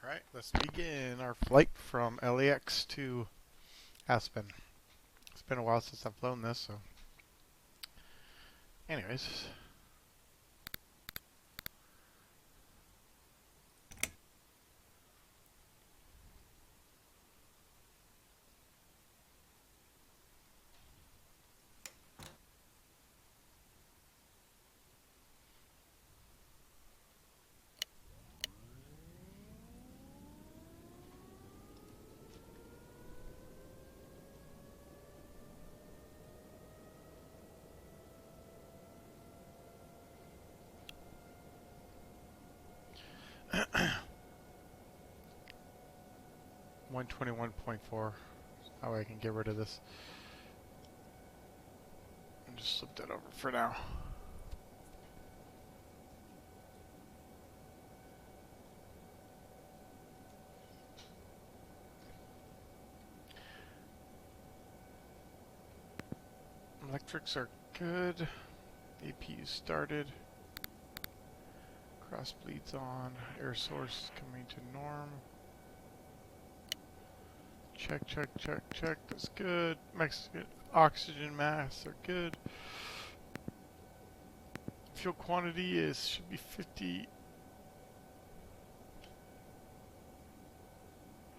Alright, let's begin our flight from LAX to Aspen. It's been a while since I've flown this, so anyways. $121.4. How I can get rid of this. And just slip that over for now. Electrics are good. APU started. Cross bleeds on. Air source coming to norm. Check, check, check, check. That's good. Mexican oxygen mass are good. Fuel quantity should be 50.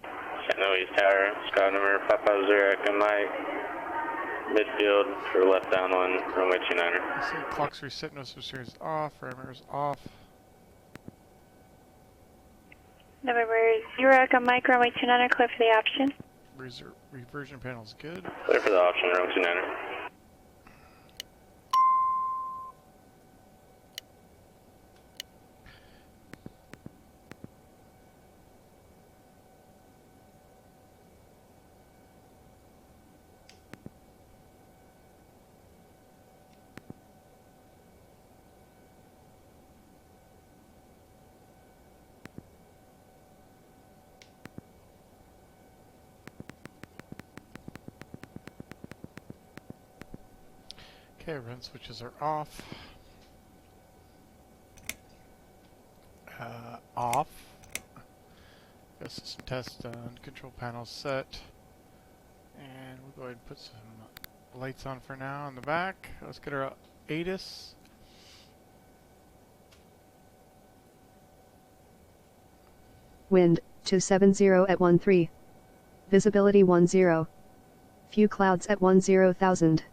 Sentinel East Tower, sky number 550, Echo Mike, midfield for left down on runway 29er. I see clock's reset, no switch is off, parameters off. November 0, Echo Mike, runway 29er, clear for the option. Reversion panel's good. Clear for the option, runway 29er. Okay, run switches are off. Off. Got system test done. Control panel set. And we'll go ahead and put some lights on for now in the back. Let's get our ASE. Wind 270 at 13. Visibility 10. Few clouds at 10,000.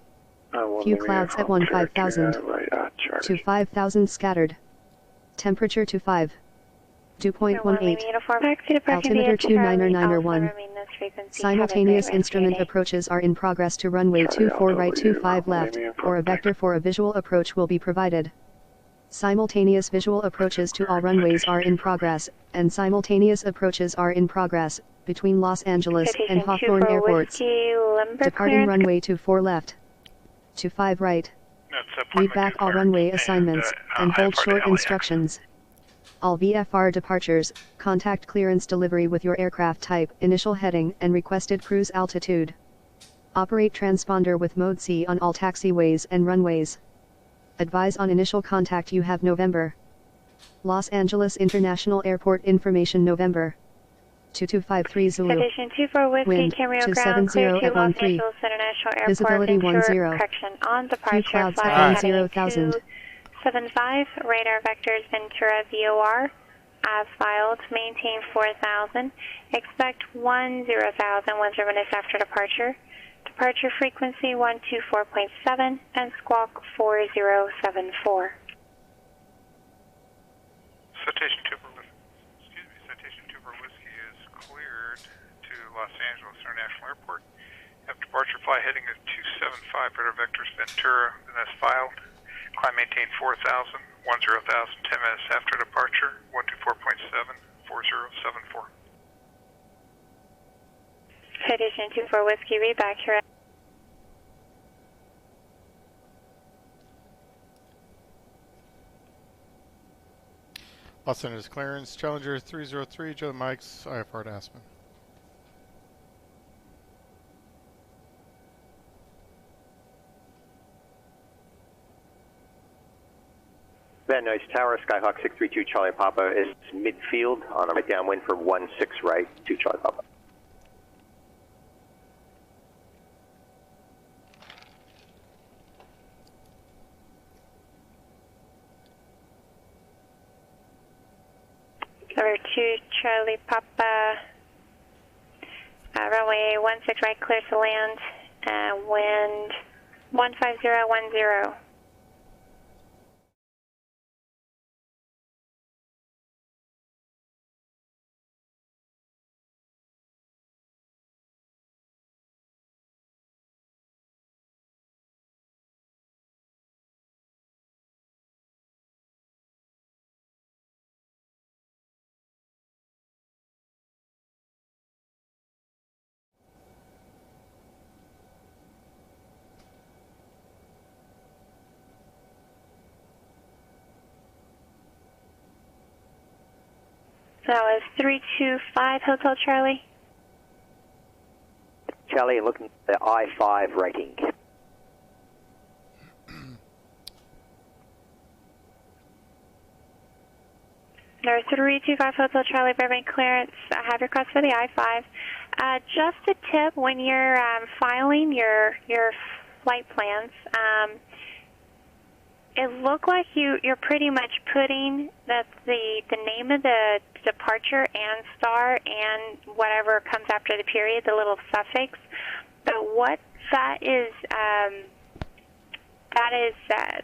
Few clouds at 15,000 to 5,000 scattered. Temperature to 5. Dew point 18. Altimeter 29901. Simultaneous instrument approaches are in progress to runway 24 right 25 left, or a vector for a visual approach will be provided. Simultaneous visual approaches to all runways are in progress, and simultaneous approaches are in progress, between Los Angeles and Hawthorne airports. Departing runway 24 left. To 5 right. Read back all runway assignments, and hold short instructions. All VFR departures, contact clearance delivery with your aircraft type, initial heading, and requested cruise altitude. Operate transponder with mode C on all taxiways and runways. Advise on initial contact you have November. Los Angeles International Airport information November. 22530 Zulu. Citation 24 Whiskey, Wind Cameo 270 Ground, at 13. International Airport, Visibility 10. correction on Few departure, clouds at flight 10,000. 275, radar vectors Ventura VOR, as filed, maintain 4,000, expect 10,000 once minutes after departure, departure frequency 124.7, and squawk 4074. Citation 2 for Whiskey is cleared to Los Angeles International Airport. Have departure flight heading to 275, radar vectors Ventura, and that's filed. Climb maintain 4,000, 10,000, 10 minutes after departure, 124.7, 4074. Citation 24 Whiskey, read back here. Los Angeles clearance. Challenger 303, Joe Mike's IFR to Aspen. Van Nose Tower, Skyhawk 632 Charlie Papa is midfield on a right downwind for 16 right to Charlie Papa. Number 2 Charlie Papa, runway 16 right, clear to land, wind 15010. That was 325 Hotel Charlie. Charlie, looking at the I-5 rating. Number 325 Hotel Charlie, Burbank clearance. I have your request for the I-5. Just a tip, when you're filing your flight plans, it looked like you're pretty much putting the name of the departure and star and whatever comes after the period, the little suffix. But what that is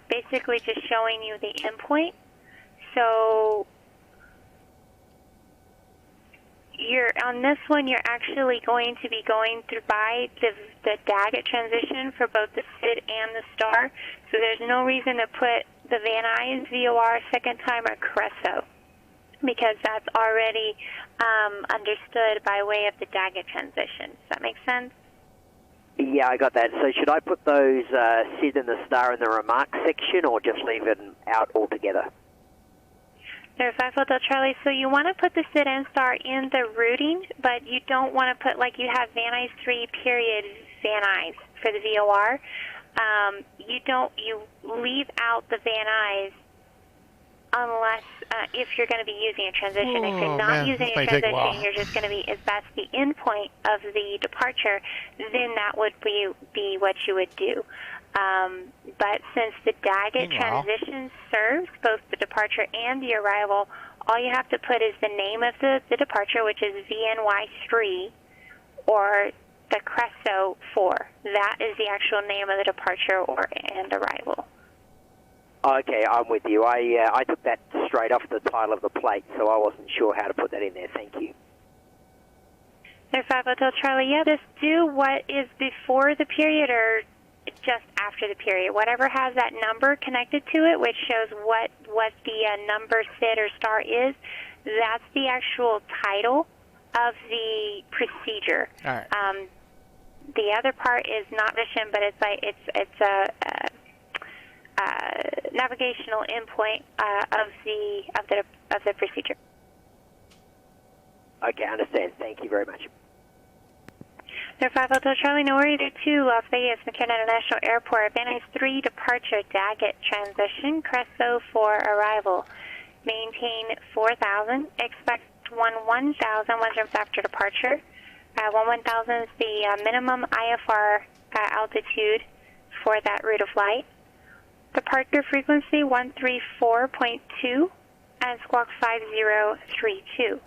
basically just showing you the endpoint. So on this one, you're actually going to be going through by the Daggett transition for both the SID and the star. So there's no reason to put the Van Nuys VOR second time or Cresso, because that's already understood by way of the Daggett transition. Does that make sense? Yeah, I got that. So should I put those SID and the star in the remarks section, or just leave it out altogether? Number 5 Hotel Charlie, so you want to put the SID and star in the routing, but you don't want to put, like you have Van Nuys 3 period Van Nuys for the VOR. You leave out the Van Nuys unless, if you're going to be using a transition. If you're not using a transition, you're just going to be, if that's the endpoint of the departure, then that would be what you would do. But since the Daggett transition serves both the departure and the arrival, all you have to put is the name of the departure, which is VNY3, or the Cresso 4. That is the actual name of the departure and arrival. Okay, I'm with you. I took that straight off the title of the plate, so I wasn't sure how to put that in there. Thank you. There, 5 Hotel Charlie, yeah, just do what is before the period or just after the period. Whatever has that number connected to it, which shows what the number, SID, or star is, that's the actual title of the procedure. All right. The other part is not mission, but it's a navigational endpoint of the procedure. Okay, I understand. Thank you very much. There, 5 Hotel Charlie, no worries. There 2 Las Vegas McKenna International Airport. Van Nuys 3 departure, Daggett transition, Cresso 4 arrival. Maintain 4,000. Expect 1,000 once after departure. 1,000 is the minimum IFR altitude for that route of flight. Departure frequency 134.2 and squawk 5032.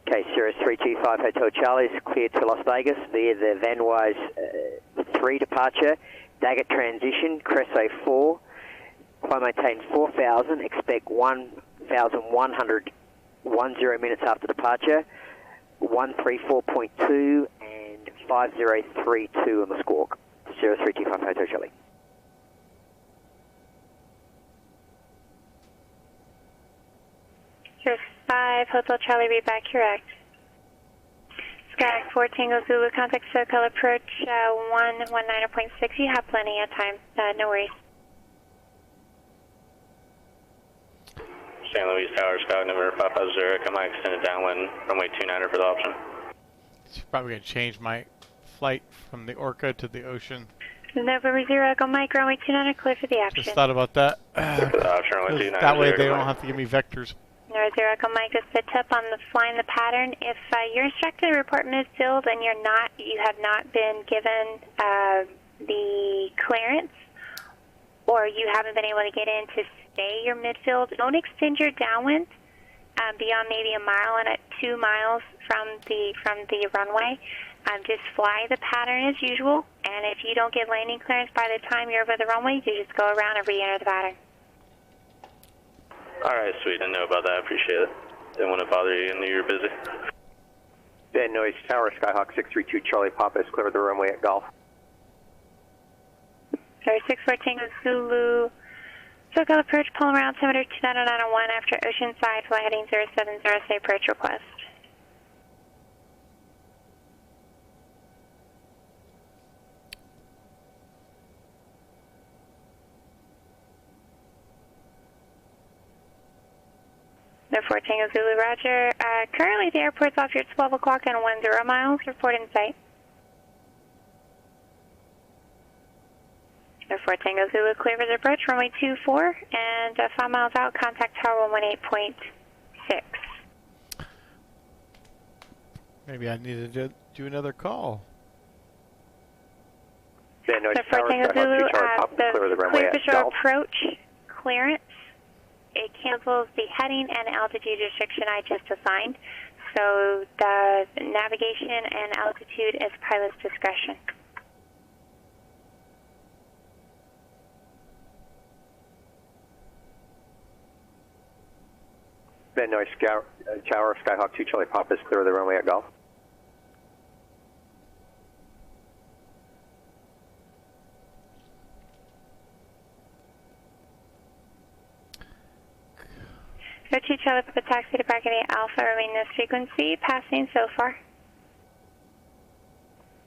Okay, Cirrus 325 Hotel Charlie is cleared to Las Vegas via the Van Nuys 3 departure, Daggett transition, Cresso 4. Climb maintain 4,000, expect 1,100 minutes after departure, 134.2 and 5032 on the squawk. Cirrus 325 Hotel Charlie. Cirrus 5 Hotel Charlie, read back correct. Sky 4 Tango Zulu, contact SoCal approach 119.6. You have plenty of time, no worries. St. Louis Tower, Sky number 550, come on, extended downwind, runway 29er for the option. It's probably going to change my flight from the Orca to the Ocean. November 0, Echo Mike, runway 29, clear for the option. Just thought about that. That way they don't have to give me vectors. November 0, Echo Mike, just a tip on the flying the pattern. If you're instructed to report midfield and you have not been given the clearance, or you haven't been able to get in to stay your midfield, don't extend your downwind beyond maybe a mile and at 2 miles from the runway. Just fly the pattern as usual, and if you don't get landing clearance by the time you're over the runway, you just go around and re-enter the pattern. All right, sweet. I know about that. I appreciate it. Didn't want to bother you. I knew you were busy. Van Nuys Tower, Skyhawk 632 Charlie Papa is clear of the runway at Golf. Sorry, 614 Zulu. SoCal approach, pull around, altimeter 29901 after Oceanside, fly heading 070, say approach request. No 14 Zulu, roger. Currently the airport's off your 12 o'clock and 10 miles, report in sight. No 14 Zulu, clear for the approach, runway 24, and 5 miles out, contact tower 118.6. Maybe I needed to do another call. Van Nuys No Tower, 14 Skyhawk 2 Zulu, Charlie Papa is clear of the runway clear at visual Golf. approach clearance. It cancels the heading and altitude restriction I just assigned. So the navigation and altitude is pilot's discretion. Van Nuys Tower, Skyhawk 2 Charlie Papa is clear of the runway at Golf. So 2 Charlie Papa taxi to parking Alpha, remain this frequency, passing so far.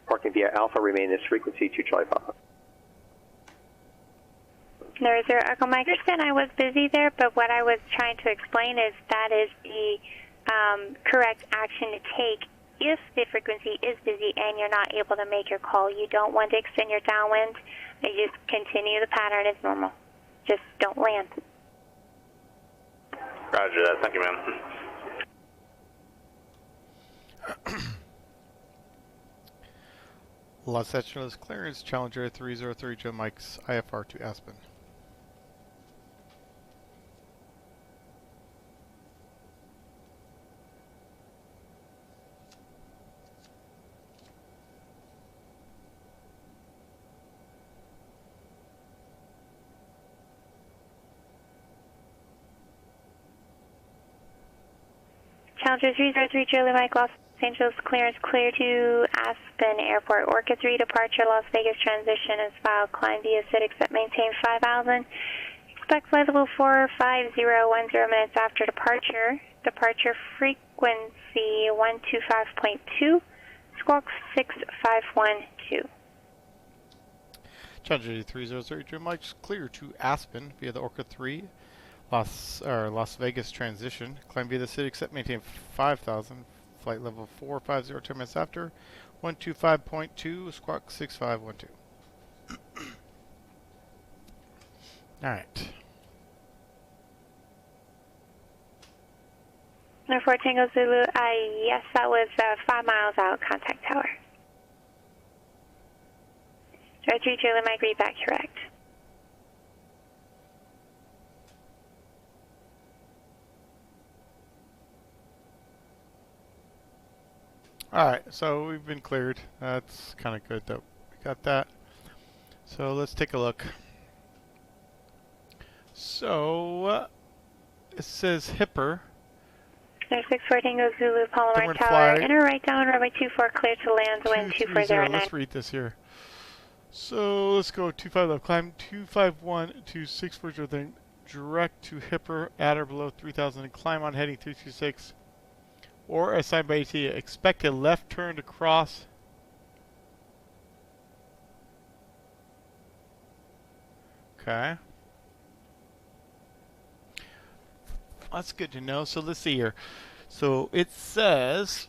Parking via Alpha, remain this frequency 2 Charlie Papa. There is 0 Echo Mike. I understand I was busy there, but what I was trying to explain is that is the correct action to take if the frequency is busy and you're not able to make your call. You don't want to extend your downwind. You just continue the pattern as normal. Just don't land. Roger that. Thank you, ma'am. Los Angeles clearance, Challenger 303 Joe Mike's IFR to Aspen. Challenger 303 Charlie Mike, Los Angeles clearance clear to Aspen Airport. Orca 3 departure, Las Vegas transition is filed. Climb via CIT, accept maintain 5,000. Expect flight level 45010 minutes after departure. Departure frequency 125.2, squawk 6512. Challenger 303 Joe Mike's clear to Aspen via the Orca 3. Las Vegas transition. Climb via the city, accept maintain 5,000. Flight level 450 10 minutes after. 125.2, squawk 6512. Alright. No 4 Tango Zulu, yes, that was 5 miles out, contact tower. 3 Charlie Mike, read back correct. Alright, so we've been cleared. That's kind of good that we got that. So let's take a look. So it says Hipper. There's 64 Tango Zulu, Palomar Tower. Enter right down, runway 24, clear to land, wind 2409. Let's read this here. So let's go 25 left, climb 251 to 640 thing, direct to Hipper, at or below 3000, and climb on heading 326. Or assigned by AT, expect a left turn to cross. Okay. That's good to know. So let's see here. So it says,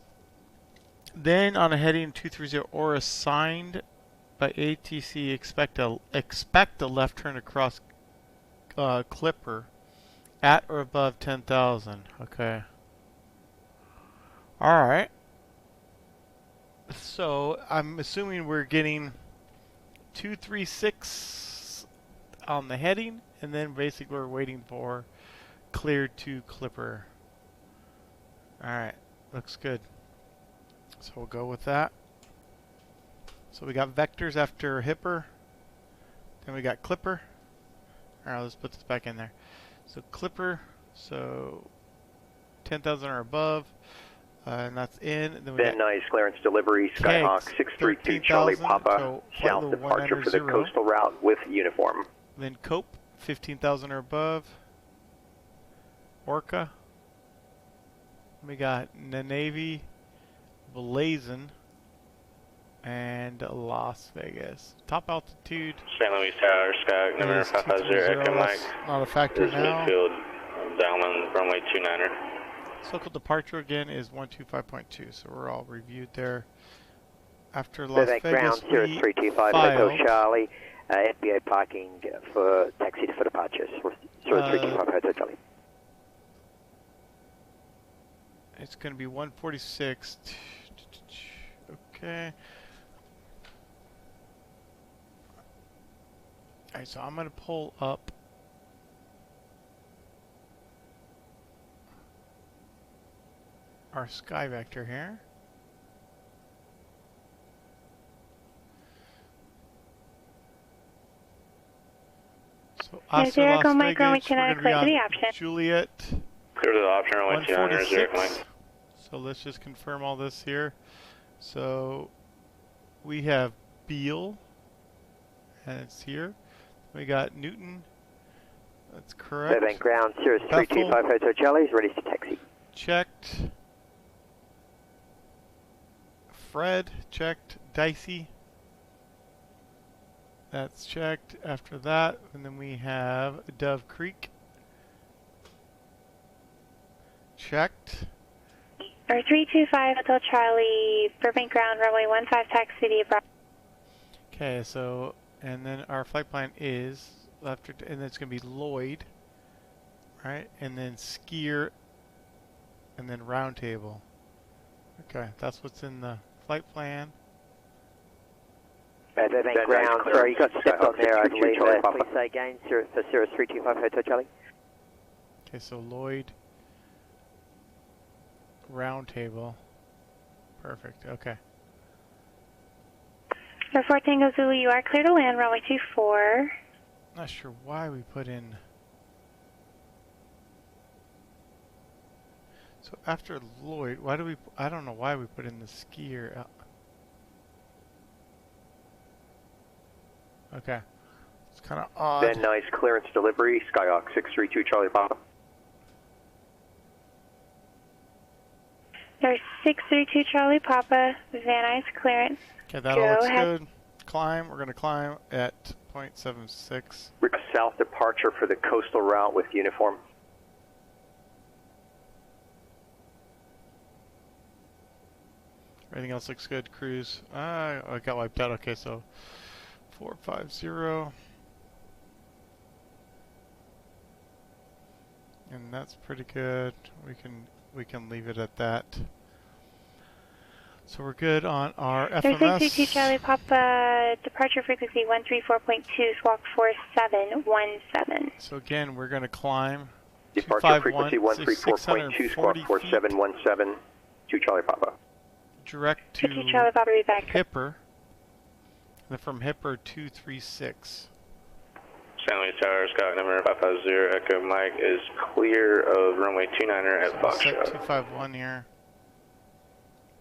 then on a heading 230 or assigned by ATC, expect a left turn across Clipper at or above 10,000. Okay. All right. So I'm assuming we're getting 236 on the heading, and then basically we're waiting for clear to Clipper. All right, looks good. So we'll go with that. So we got vectors after Hipper, then we got Clipper. All right, let's put this back in there. So Clipper, so 10,000 or above. And that's in. And then we Van Nuys clearance delivery, Skyhawk 632 Charlie Papa, so south departure for the coastal route with uniform. Then Cope, 15,000 or above. Orca. We got Navy, Blazin, and Las Vegas. Top altitude. St. Louis Tower, Skyhawk number 550, Echo Mike. Not a factor now. Midfield, downwind runway 29er. Local departure again is 125.2, so we're all reviewed there. After Las Vegas, ground 0325 Hotel Charlie, FBA parking for taxi for departures. 0325 Hotel Charlie. It's going to be 146. Okay. Alright, so I'm going to pull up our sky vector here. So ASE Las Vegas, we're going to be on Juliet. Clear to the option, runway 29er, 0 Mike. So let's just confirm all this here. So we have Beale, and it's here. We got Newton. That's correct. Burbank ground 0325 Hotel Charlie is ready to taxi. Checked. Fred checked. Dicey. That's checked. After that, and then we have Dove Creek. Checked. 325 Hotel Charlie, Burbank ground, runway 15 taxi to Bravo. Okay, so, and then our flight plan is, after, and then it's going to be Lloyd, right? And then Skier, and then Roundtable. Okay, that's what's in the flight plan. Burbank ground, sorry, you got stepped on there, I believe. Please say again, for 0325 Hotel Charlie. Okay, so Lloyd, Roundtable. Perfect, okay. 4 Tango Zulu, you are clear to land, runway 24. Not sure why we put in. So after Lloyd, why do we? I don't know why we put in the Skier. Okay, it's kind of odd. Van Nuys clearance delivery, Skyhawk 632 Charlie Papa. There's 632 Charlie Papa, Van Nuys clearance. Okay, that all looks good. Climb, we're going to climb at 0.76. South departure for the coastal route with uniform. Everything else looks good. Cruise. I got wiped out. Okay, so 450. And that's pretty good. We can leave it at that. So we're good on our FMS. 632 Charlie Papa, departure frequency 134.2, squawk 4717. So again, we're going to climb. Departure frequency 134.2, squawk 4717, to Charlie Papa. Direct to Charlie Papa, read back. Hipper. And then from Hipper 236. St. Louis Tower, Skyhawk number 550, Echo Mike is clear of runway 29er at Foxtrot. Set 251 here.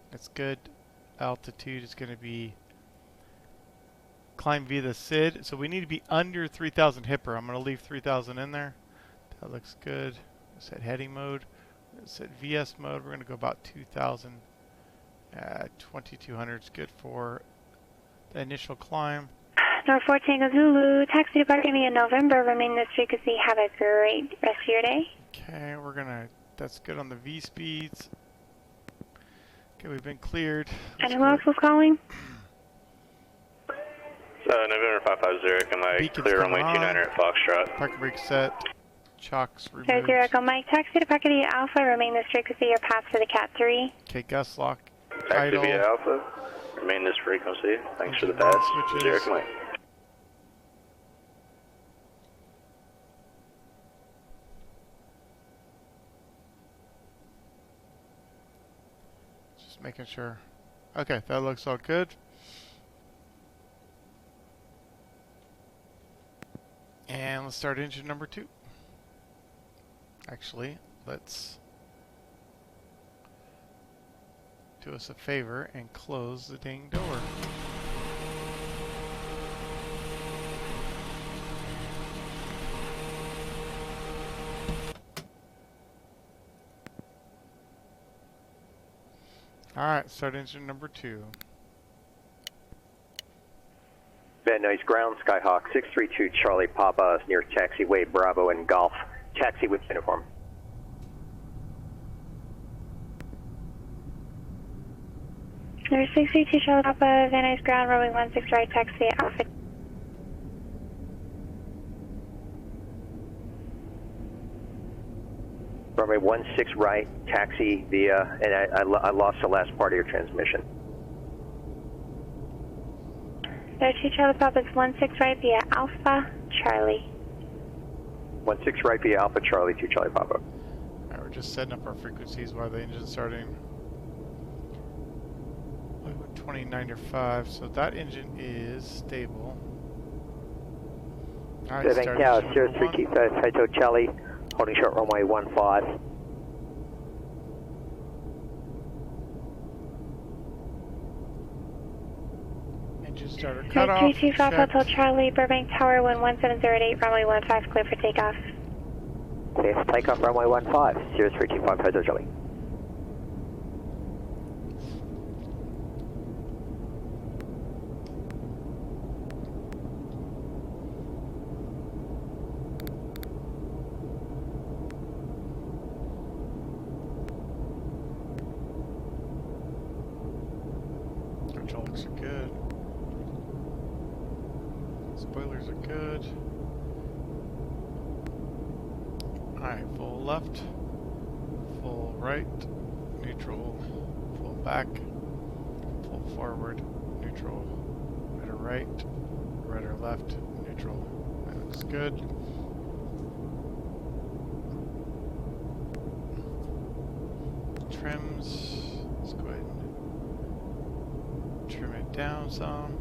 That's good. Altitude is going to be climb via the SID. So we need to be under 3,000 Hipper. I'm going to leave 3,000 in there. That looks good. Set heading mode. Set VS mode. We're going to go about 2,000. 2,200 is good for the initial climb. North 4 Tango Zulu, taxi departing in November. Remain this frequency. Have a great rest of your day. Okay, we're going to, that's good on the V speeds. Okay, we've been cleared. And who else was calling? November 550, Echo Mike, Beacon's clear coming runway 29 on. at Foxtrot. Parking brake set. Chocks removed. 00 Echo Mike, taxi to Park Via Alpha, remain this frequency or pass for the Cat 3. Okay, gust lock. Taxi Idle. via Alpha, remain this frequency. Thanks for the Engine pass. switches. 0 Echo Mike. Just making sure. Okay, that looks all good. And let's start engine number 2. Actually, let's do us a favor and close the dang door. Alright, start engine number 2. Van Nuys ground, Skyhawk 632 Charlie Papa is near taxiway Bravo and Golf. Taxi with uniform. There's 632 Charlie Papa, Van Nuys ground, runway 16 right, taxi Alpha. Runway 16 right, taxi via, and I lost the last part of your transmission. There's 2 Charlie Papa's 16 right via Alpha, Charlie. 16 right via Alpha Charlie 2 Charlie Papa. Alright, we're just setting up our frequencies while the engine's starting. 29.5, so that engine is stable. Alright, Serving start Tower engine number 1. 0325 Hotel Charlie, holding short runway 15. Engine starter cutoff. 325 check. Hotel Charlie, Burbank Tower 11708, runway 15, clear for takeoff. Clear for takeoff, runway 15, 0325 Hotel Charlie. Hydraulics are good. Spoilers are good. Alright, full left, full right, neutral, full back, full forward, neutral, right or right, right or left, neutral. That looks good. Trims, let's go ahead and trim it down some.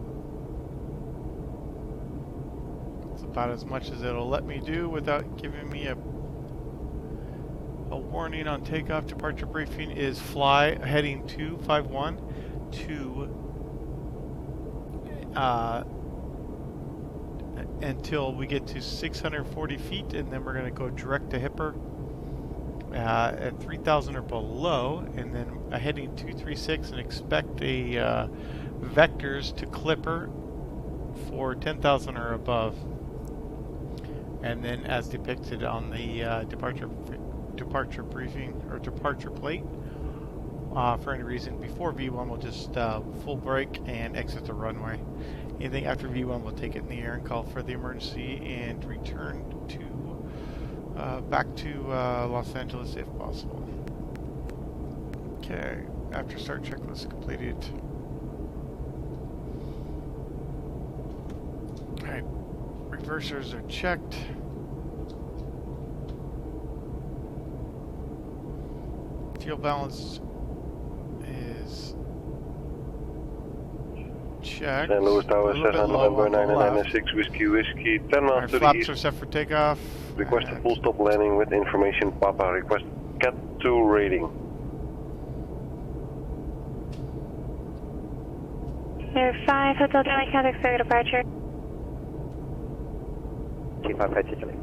It's about as much as it'll let me do without giving me a warning on takeoff. Departure briefing is fly heading 251 to until we get to 640 feet, and then we're going to go direct to Hipper at 3,000 or below, and then heading 236, and expect a vectors to Clipper for 10,000 or above, and then as depicted on the departure briefing or departure plate. For any reason before V1, we'll just full brake and exit the runway. Anything after V1, we'll take it in the air and call for the emergency and return to back to Los Angeles if possible. Okay, after start checklist completed. Alright, reversers are checked. Fuel balance is checked. St. Louis Tower, Cessna November 996 Whiskey, 10 miles to the flaps east. are set for takeoff. Request a full stop landing with information, Papa. Request Cat 2 rating. Air 5, Hotel Charlie, contact for departure. 25 Hotel Charlie.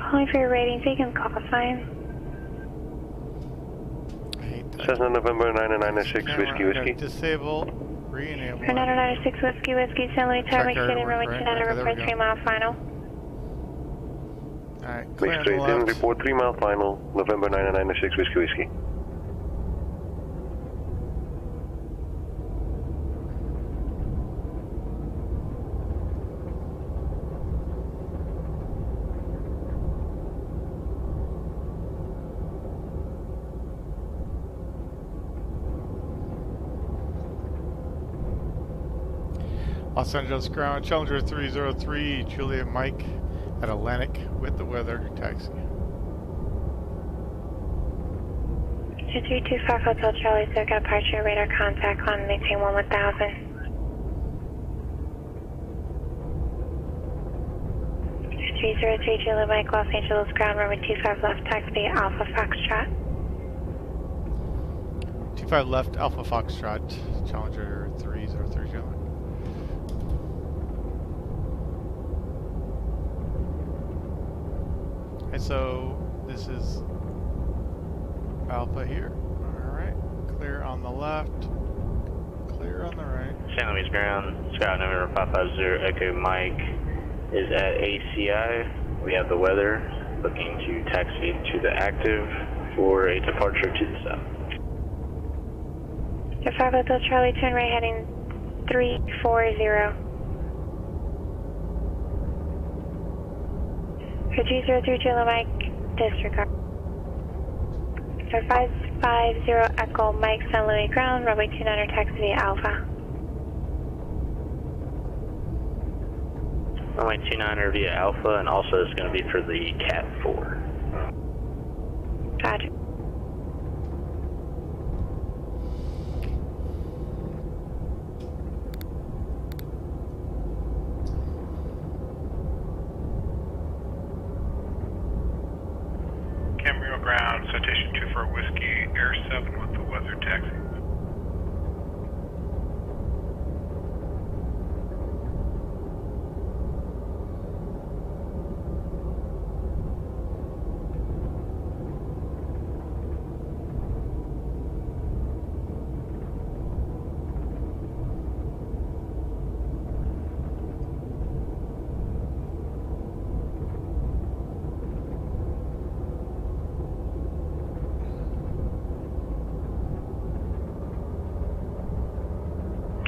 Calling for your rating, so you can call sign. I hate that. Cessna November 996 Whiskey. Disable, re-enable. For 996 Whiskey, St. Louis Tower, Check make sure our to runway work, 29, right? Okay, there we report go. 3 mile final. Alright, Make clear on the straight in, left. report 3 mile final, November 996 Whiskey Whiskey. Los Angeles ground, Challenger 303, Julia Mike at Atlantic with the weather taxi. 2325 Hotel Charlie, circa departure, radar contact on maintain 1000. 303 Julia Mike, Los Angeles ground, runway 25 left, taxi Alpha Foxtrot. 25 left, Alpha Foxtrot, Challenger 303, Julia. And so this is Alpha here. Alright, clear on the left, clear on the right. St. Louis ground, Sky November 550 Echo Mike is at ACI. We have the weather, looking to taxi to the active for a departure to the south. 5 Hotel Charlie, turn right heading 340. For 303 Julia Mike, disregard. For 550 Echo Mike, St. Louis ground, runway 29er, taxi via Alpha. Runway 29er via Alpha, and also it's going to be for the Cat 4. Gotcha. Camarillo ground, citation 24 Whiskey, Air 7 with the weather taxi.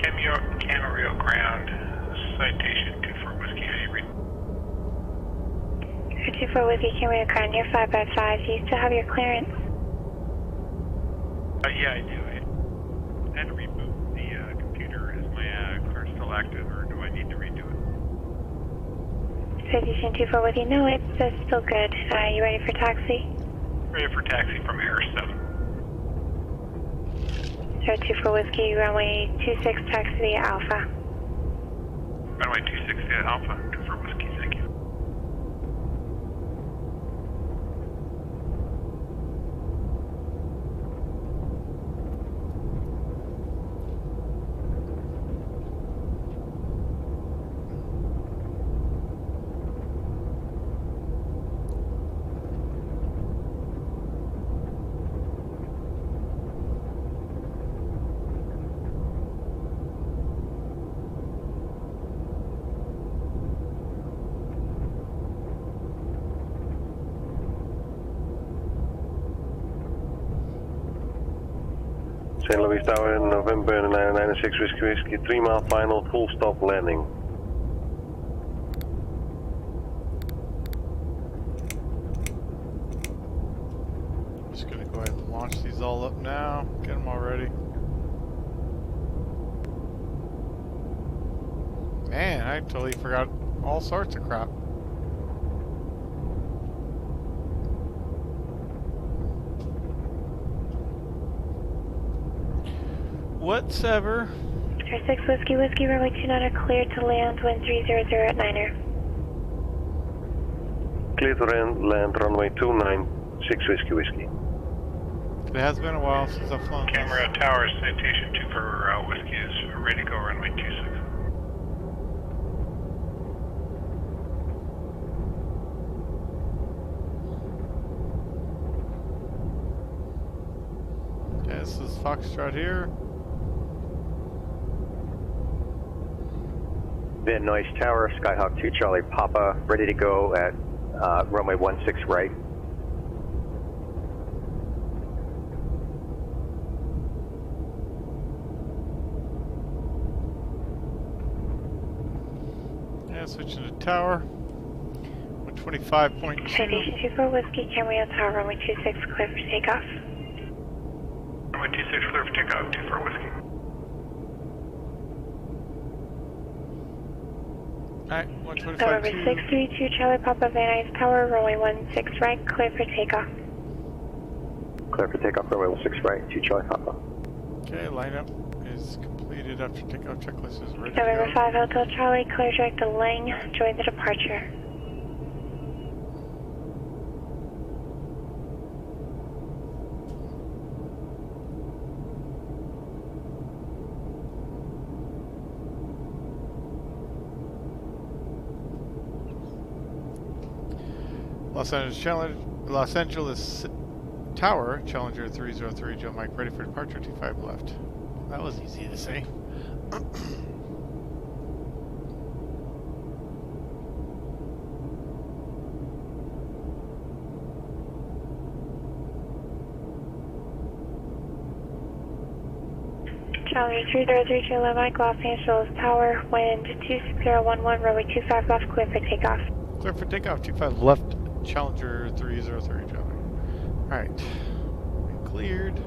Camarillo ground, citation 24 Whiskey, how do you read? 24 Whiskey, Camarillo ground, you're 555. Do you still have your clearance? Yeah, I do. I had to reboot the computer. Is my clearance still active, or do I need to redo it? Citation 24 Whiskey, no, it's still good. You ready for taxi? Ready for taxi from Air 7. Sir, 24 Whiskey, runway 26, taxi via Alpha. Runway 26 via Alpha, 24 Whiskey, thank you. St. Louis Tower, November 996 Whiskey Whiskey, 3 mile final, full stop landing. Just gonna go ahead and launch these all up now, get them all ready. Man, I totally forgot all sorts of crap. Whatever. Sir, 6 Whiskey, Whiskey, runway 29 are cleared to land, wind 300 at 9er. Clear to land runway 296 Whiskey Whiskey. It has been a while since I've flown this. Camarillo Tower, citation 2 for Whiskey is ready to go, runway 26. Okay, this is Foxtrot here. Van Nuys Tower, Skyhawk 2 Charlie Papa, ready to go at runway 16 right. Yeah, switching to tower. 125.2. Citation 24 Whiskey, Cameo Tower, runway 26, clear for takeoff. Runway 26, clear for takeoff, 24 Whiskey. Alright, November 125.2. 632 Charlie Papa Van Nuys Tower, runway 16 right, clear for takeoff. Clear for takeoff, runway 16 right, 2 Charlie Papa. Okay, lineup is completed after takeoff. Checklist is ready November to go. 5 Hotel Charlie, clear direct to Lang, join the departure. Los Angeles Tower, Challenger 303, Joe Mike, ready for departure, 25 left. That was easy to say. Challenger 303 Charlie Mike, Los Angeles Tower, wind 2011, runway 25 left, clear for takeoff. Clear for takeoff, 25 left, Challenger 303, Joe Mike. Alright, cleared.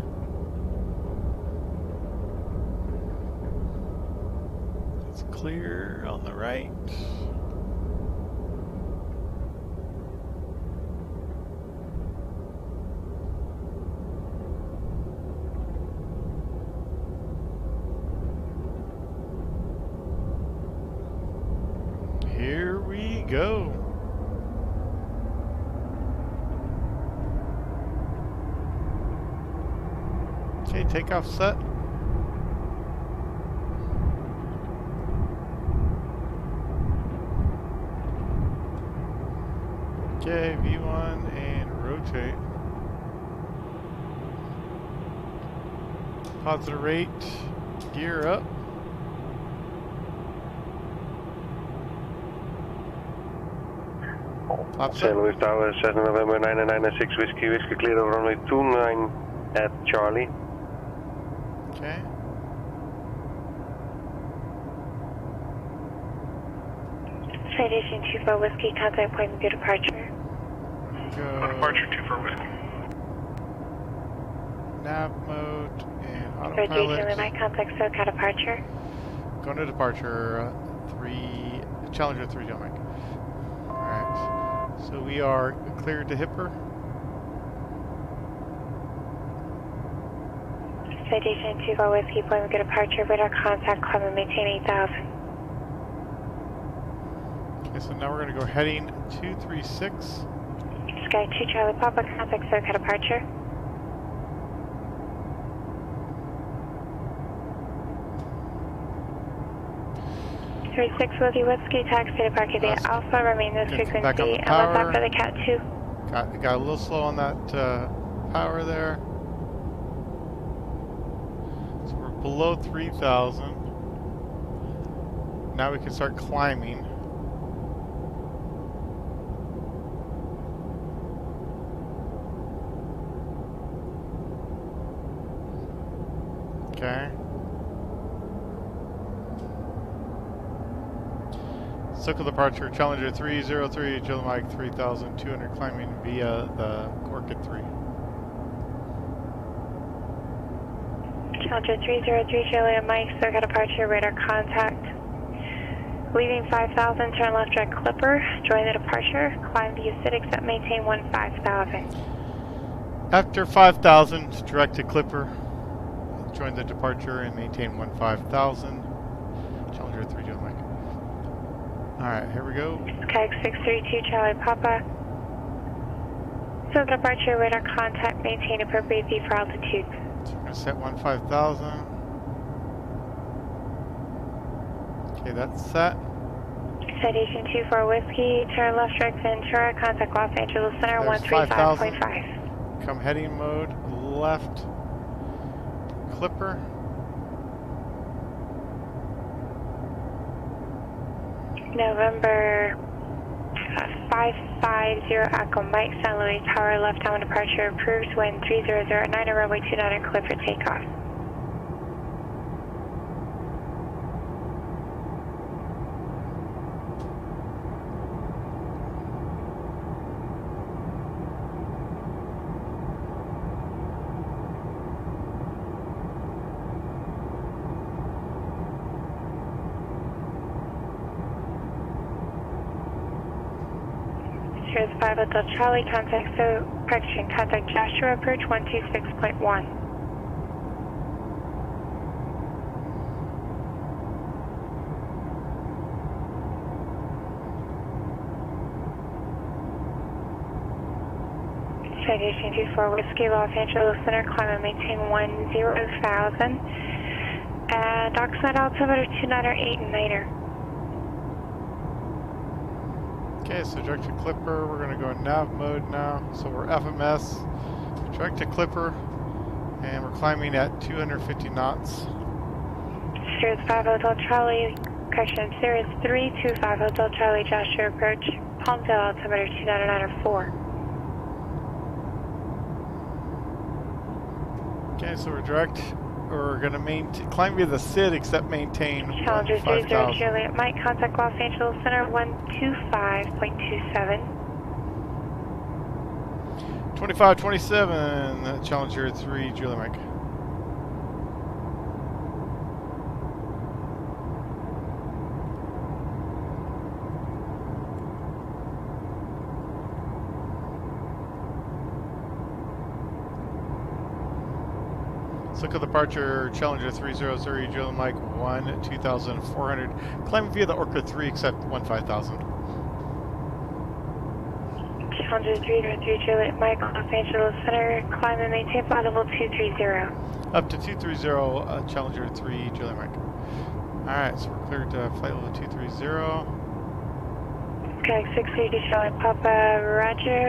It's clear on the right. Here we go. Okay, takeoff set. Okay, V1 and rotate. Positive rate, gear up. St. Louis Tower, 7 November 9996 Whiskey, Whiskey cleared over runway 29 at Charlie. Okay. Citation 24 Whiskey, contact point with your departure. Go Departure 24 Whiskey. nav mode and Citation autopilot. Lima, contact SoCal departure. Going to departure 3, Challenger 3, Joe Mike. Alright, so we are cleared to Hipper. Citation 24 Whiskey, point with your departure, radar contact, climb and maintain 8,000. Okay, so now we're going to go heading 236. Sky 2 Charlie Papa, contact SoCal departure. Three 6 Willie Whiskey, taxi to Park via Alpha, remain this Get frequency, back on the and power. left after the Cat 2. Got a little slow on that power there. So we're below 3,000. Now we can start climbing. Okay. Circle departure, Challenger 303, Joe Mike 3,200, climbing via the Orchid 3. Challenger 303, Charlie Mike, SoCal departure, radar contact. Leaving 5,000, turn left direct Clipper, join the departure, climb via Acidic, set maintain 15,000. After 5,000, direct to Clipper, join the departure and maintain 15,000. Challenger 3, Joe Mike. Alright, here we go. Sky 632, Charlie Papa. So departure, radar contact, maintain appropriate V for altitude. So we're going to set 15,000. Okay, that's set. Citation 24 Whiskey, turn left direct Ventura, contact Los Angeles Center, There's 135.5. Come heading mode, left, Clipper. November 550 Echo Mike, San Luis Tower, left down departure approved, wind 3009, runway 29, clear for takeoff. Here's 5 Hotel Charlie, contact Joshua approach 126.1. Citation 24 Whiskey, Los Angeles Center, climb and maintain 10,000. Dockside altimeter 29 and 9er. Okay, so direct to Clipper, we're going to go in nav mode now. So we're FMS, direct to Clipper, and we're climbing at 250 knots. Cirrus 5 Hotel Charlie, correction, Cirrus 325 Hotel Charlie, Joshua approach, Palmdale altimeter 299 4. Okay, so we're direct. We're going to climb via the SID, except maintain Challenger 30 5,000. Juliet Mike, contact Los Angeles Center 125.27. 2527, Challenger 3, Juliet Mike. Look departure, Challenger 300, Juliet Mike 1, 2,400. Climbing via the Orca 3, except 15,000. Challenger 303 Juliet Mike, Los Angeles Center, climb and maintain flight level 230. Up to 230, Challenger 3, Juliet Mike. Alright, so we're cleared to flight level 230. Okay, 630 Charlie Papa, roger.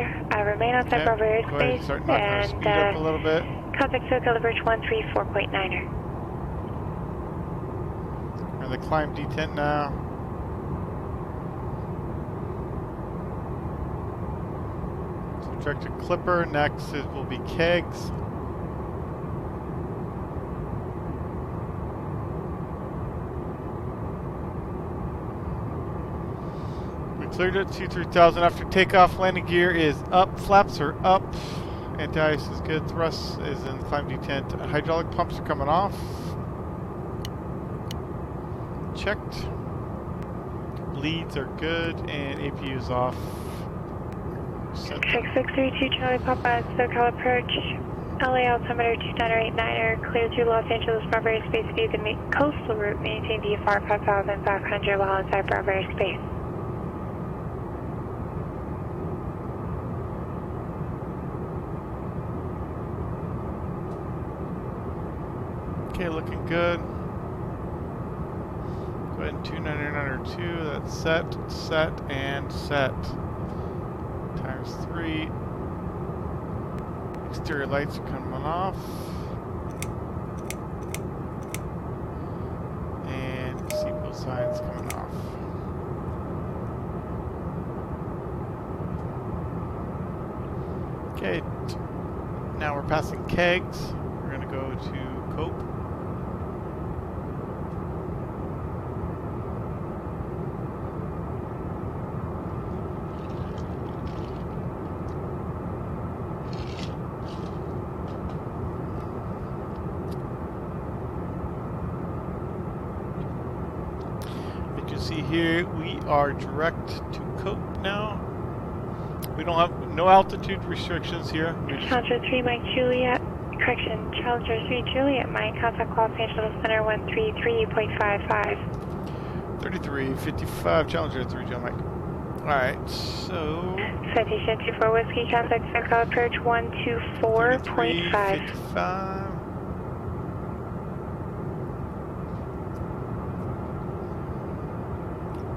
Remain on site Bravo airspace. Go ahead and start knocking our speed up a little bit. Contact SoCal Bridge 134.9er. We're in the climb detent now. So direct to Clipper. Next will be Kegs. We cleared it 23,000 after takeoff. Landing gear is up. Flaps are up. Anti-ice is good. Thrust is in climb detent. Hydraulic pumps are coming off. Checked. Leads are good, and APU is off. 6632 Charlie Papa, SoCal approach. LA altimeter 298.9er, clear through Los Angeles Bravo airspace via the coastal route. Maintain VFR 5,500 while inside Bravo airspace. Okay, looking good. Go ahead and 29902. That's set, set, and set. Times 3. Exterior lights are coming off. And seatbelt signs coming off. Okay, now we're passing Kegs. We're going to go to Cope. See here, we are direct to Cope now. We don't have no altitude restrictions here. Challenger 3 Mike Juliet, correction, Challenger 3 Juliet Mike, contact Los Angeles Center 133.55. 3355, Challenger 3 Juliet Mike. Alright, so... Citation 24 Whiskey, contact SoCal approach 124.5. 55.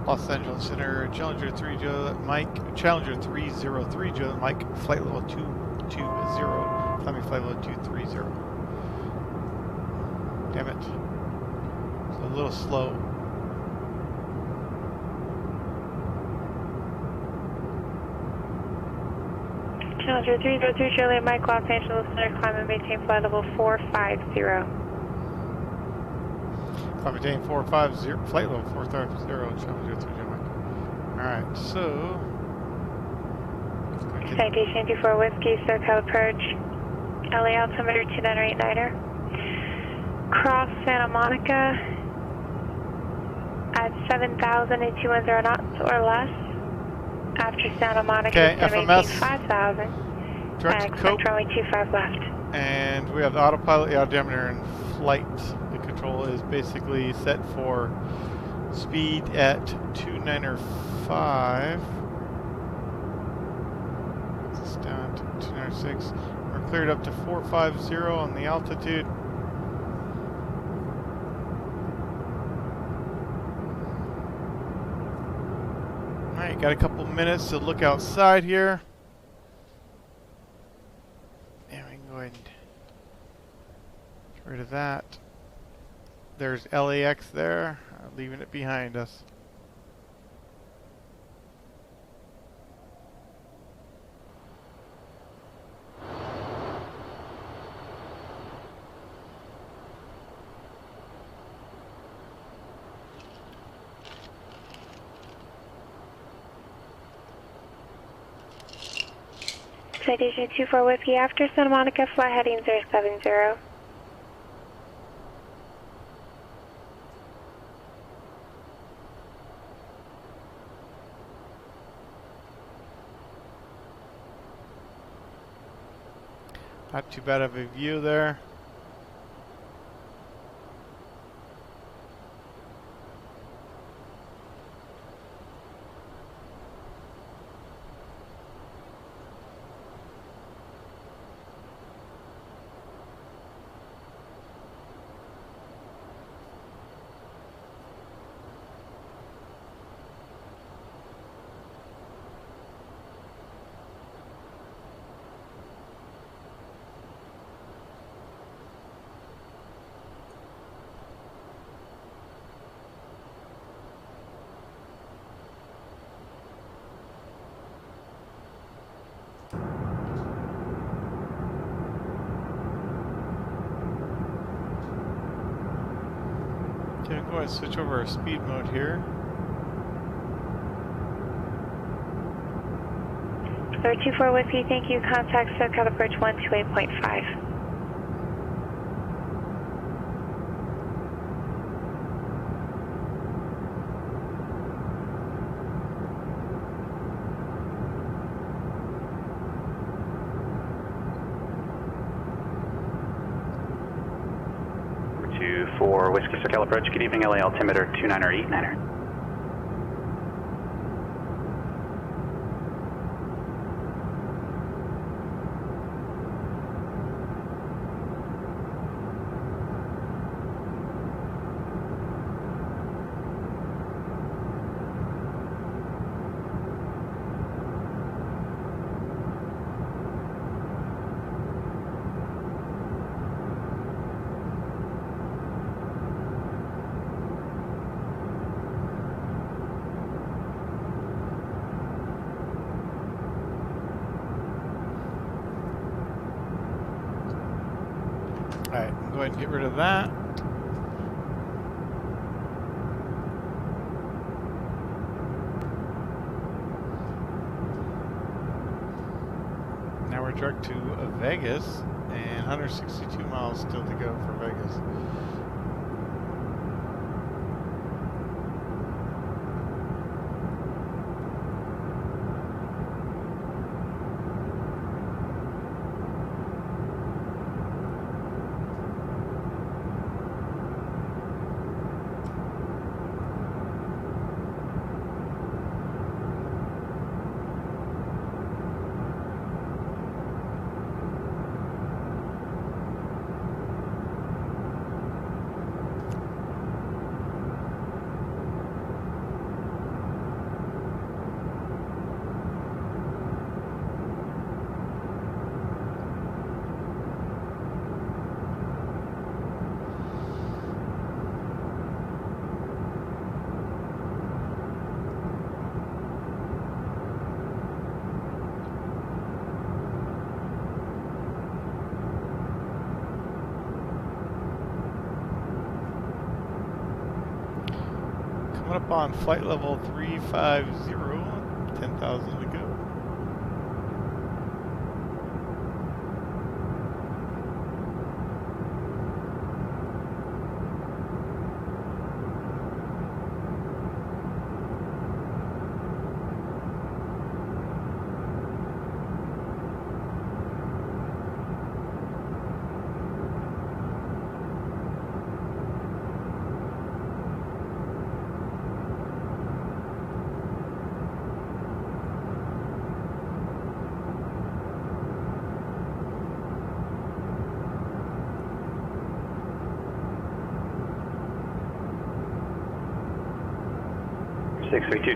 Los Angeles Center, Challenger 3 Juliet Mike, Challenger 303 Juliet Mike, flight level 220, climbing flight level 230. Damn it. It's a little slow. Challenger 303 Charlie Mike, Los Angeles Center, climb and maintain flight level 450. Climb maintain 450, flight level 450, Challenger 3 Charlie Mike. Alright, so... Citation 24 Whiskey, circle approach. LA altimeter 2989er. Cross Santa Monica at 7,210 knots or less. After Santa Monica, okay, FMS. 5,000. Direct to Cope. Runway 25 left. And we have the autopilot, the altimeter, and flight. The control is basically set for speed at 295. This down to 296. We're cleared up to 450 on the altitude. Alright, got a couple minutes to look outside here. And we can go ahead and get rid of that. There's LAX there, leaving it behind us. Citation 24 Whiskey, after Santa Monica, fly heading 070. Not too bad of a view there. Okay, go ahead and switch over our speed mode here. 024 Whiskey, thank you. Contact SoCal approach 128.5. For Whiskey SoCal approach, good evening, LA altimeter 2989er. Alright, go ahead and get rid of that. Now we're direct to Vegas, and 162 miles still to go for Vegas. Coming up on flight level 350, 10,000 to go.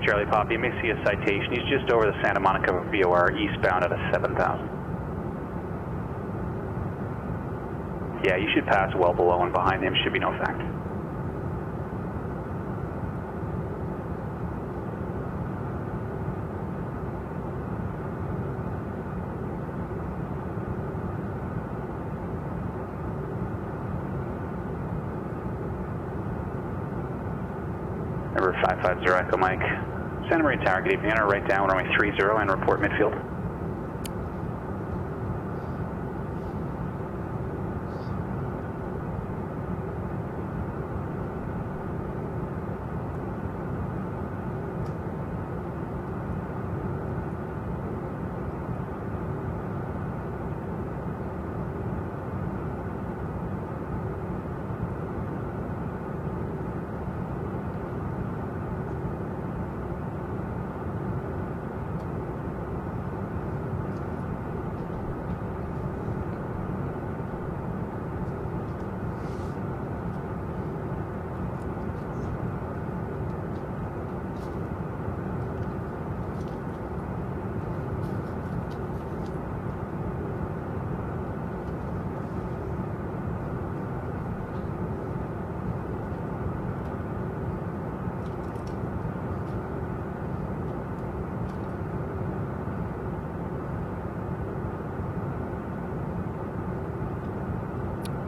Charlie Pop, you may see a citation. He's just over the Santa Monica VOR eastbound at a 7,000. Yeah, you should pass well below and behind him. Should be no fact. Number 550 Echo Mike. Santa Maria Tower, good evening. Enter right down runway 30 and report midfield.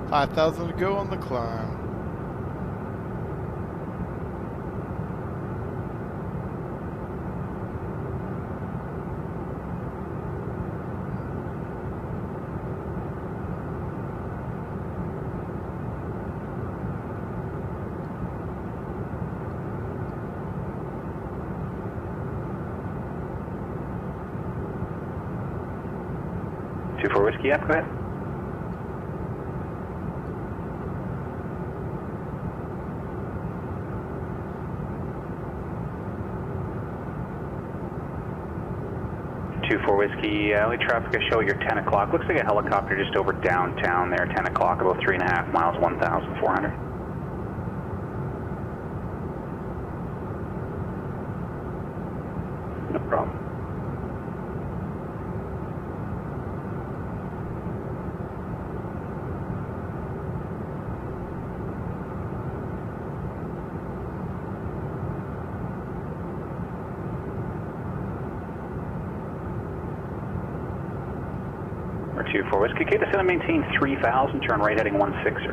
$5,000 to go on the climb. Two for whiskey, up, go ahead. For whiskey, only traffic I show at your 10 o'clock. Looks like a helicopter just over downtown there, 10 o'clock, about 3.5 miles, 1,400. No problem. Two for whiskey, okay, descend and maintain 3,000, turn right heading 160.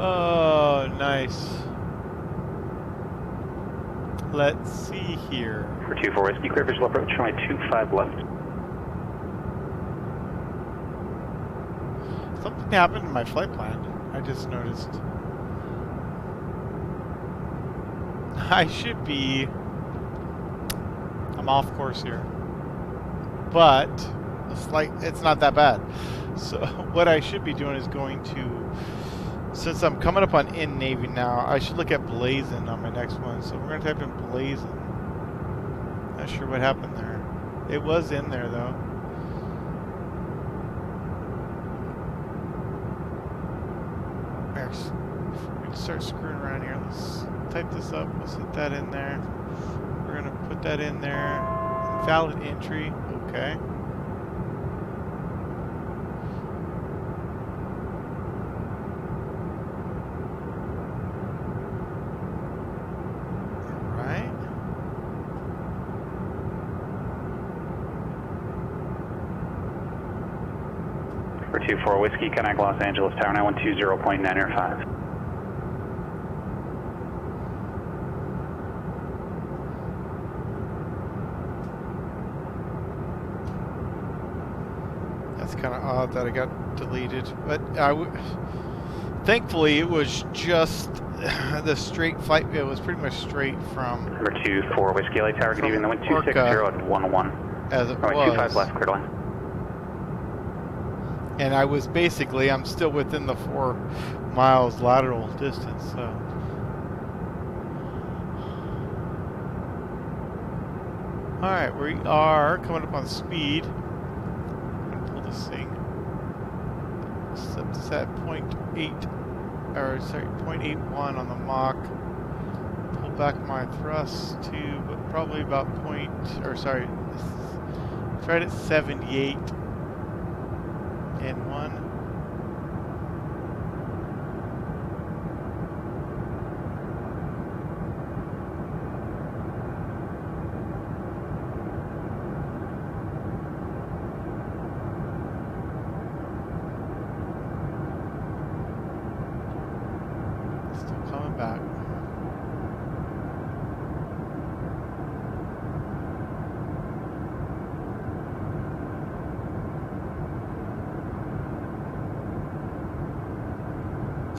Oh, nice. Let's see here. For 2-4 whiskey, clear visual approach, runway 25 left. Something happened in my flight plan. I just noticed. I should be... I'm off course here. But it's not that bad. So what I should be doing is going to... Since I'm coming up on in Navy now, I should look at blazon on my next one. So we're going to type in blazon. Not sure what happened there. It was in there though. We can start screwing around here. Let's type this up. Let's hit that in there. We're gonna put that in there. Valid entry. Okay. For 24 Whiskey, connect Los Angeles Tower 9120.905. That's kind of odd that it got deleted, but thankfully it was just the straight flight. It was pretty much straight from. Number 24 Whiskey LA Tower, good evening. The wind 260 at 101. As it was. 25 left, clear to land. And I was basically, I'm still within the 4 miles lateral distance, so. Alright, we are coming up on speed. I'm gonna pull this thing. Set this at 0.81 on the Mach. Pull back my thrust to probably about right at 78. And 1. Still coming back.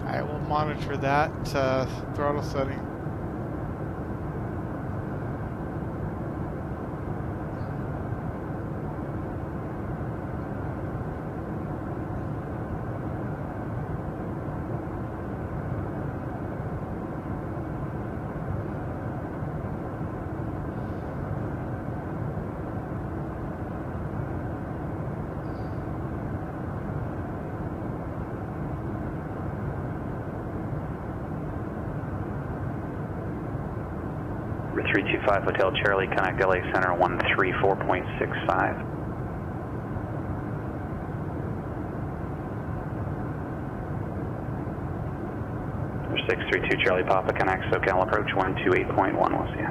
I will monitor that throttle setting. Number 325 Hotel Charlie, connect LA Center 134.65. Number 632 Charlie Papa, connect SoCal approach 128.1, we'll see you.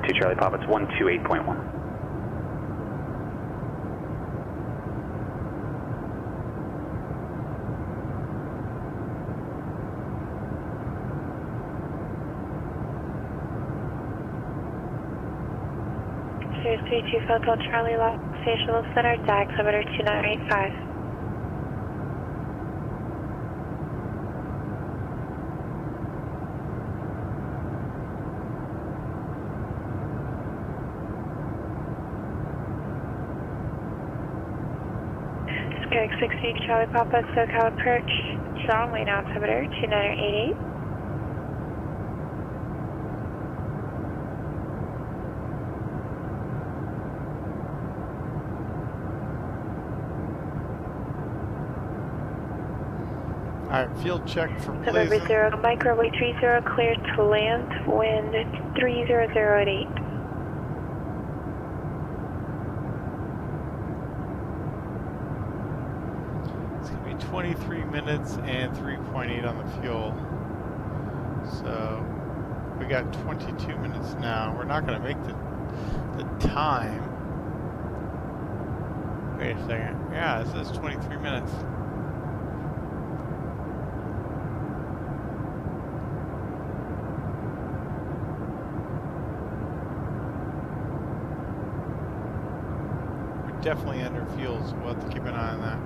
2 Charlie Papa, it's 128.1. Here's 325 Hotel Charlie, Los Angeles Center, DAX, altimeter 2985. Skag 60 Charlie Papa, SoCal approach, strong wind altimeter 2988. Alright, field check for November Blazing. 0, microwave 30, cleared to land, wind 300 at 8. It's going to be 23 minutes and 3.8 on the fuel. So, we got 22 minutes now. We're not going to make the time. Wait a second. Yeah, it says 23 minutes. Definitely under fuel, so we'll have to keep an eye on that.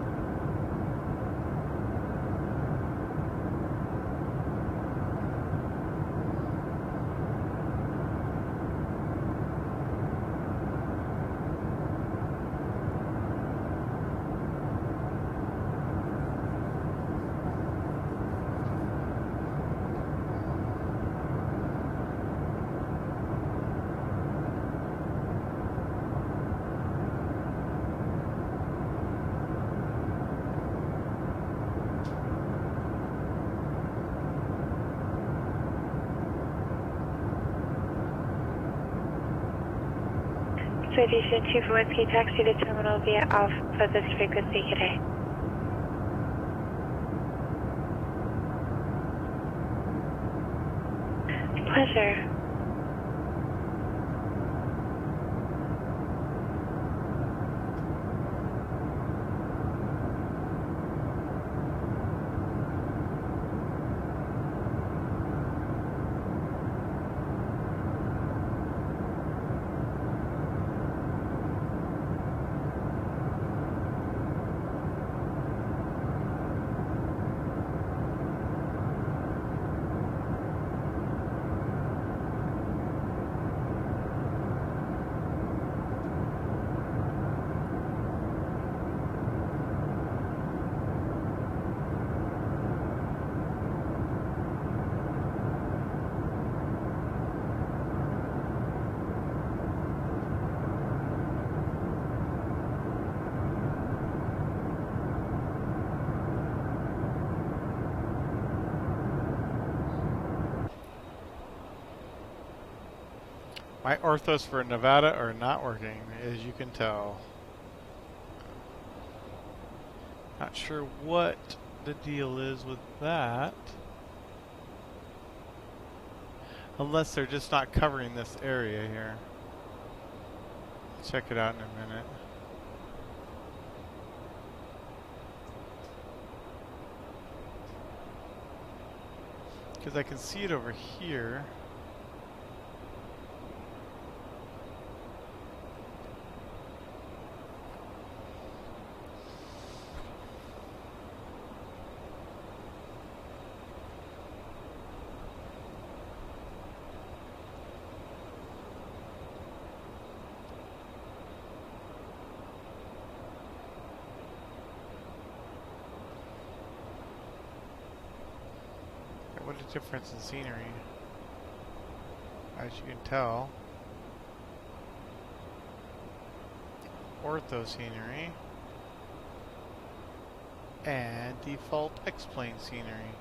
Citation 2 for Whiskey, taxi to terminal via Alpha this frequency today. Pleasure. My orthos for Nevada are not working, as you can tell. Not sure what the deal is with that. Unless they're just not covering this area here. Check it out in a minute. Because I can see it over here. What a difference in scenery, as you can tell. Ortho scenery and default X-plane scenery.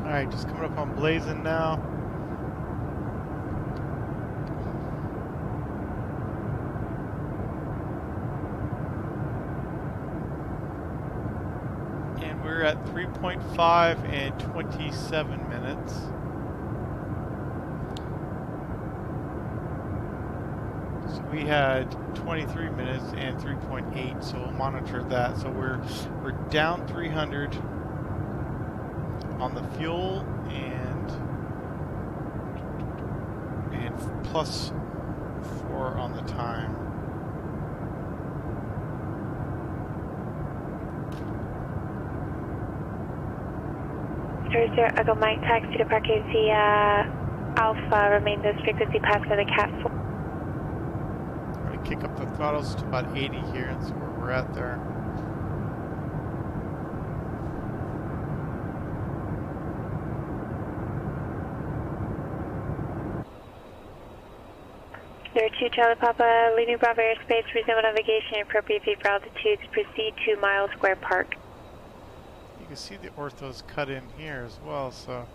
Alright, just coming up on Blazin now. And we're at 3.5 and 27 minutes. So we had 23 minutes and 3.8, so we'll monitor that. So we're down 300 on the fuel and plus 4 on the time. Zero Echo Mike, taxi to Parque via Alpha, remain this frequency pass for the Cat 4. I'm going to kick up the throttles to about 80 here and see where we're at there. There 2 Charlie Papa, leaving Bravo airspace, resume navigation, appropriate feet for altitudes, proceed to Miles Square Park. You can see the orthos cut in here as well, so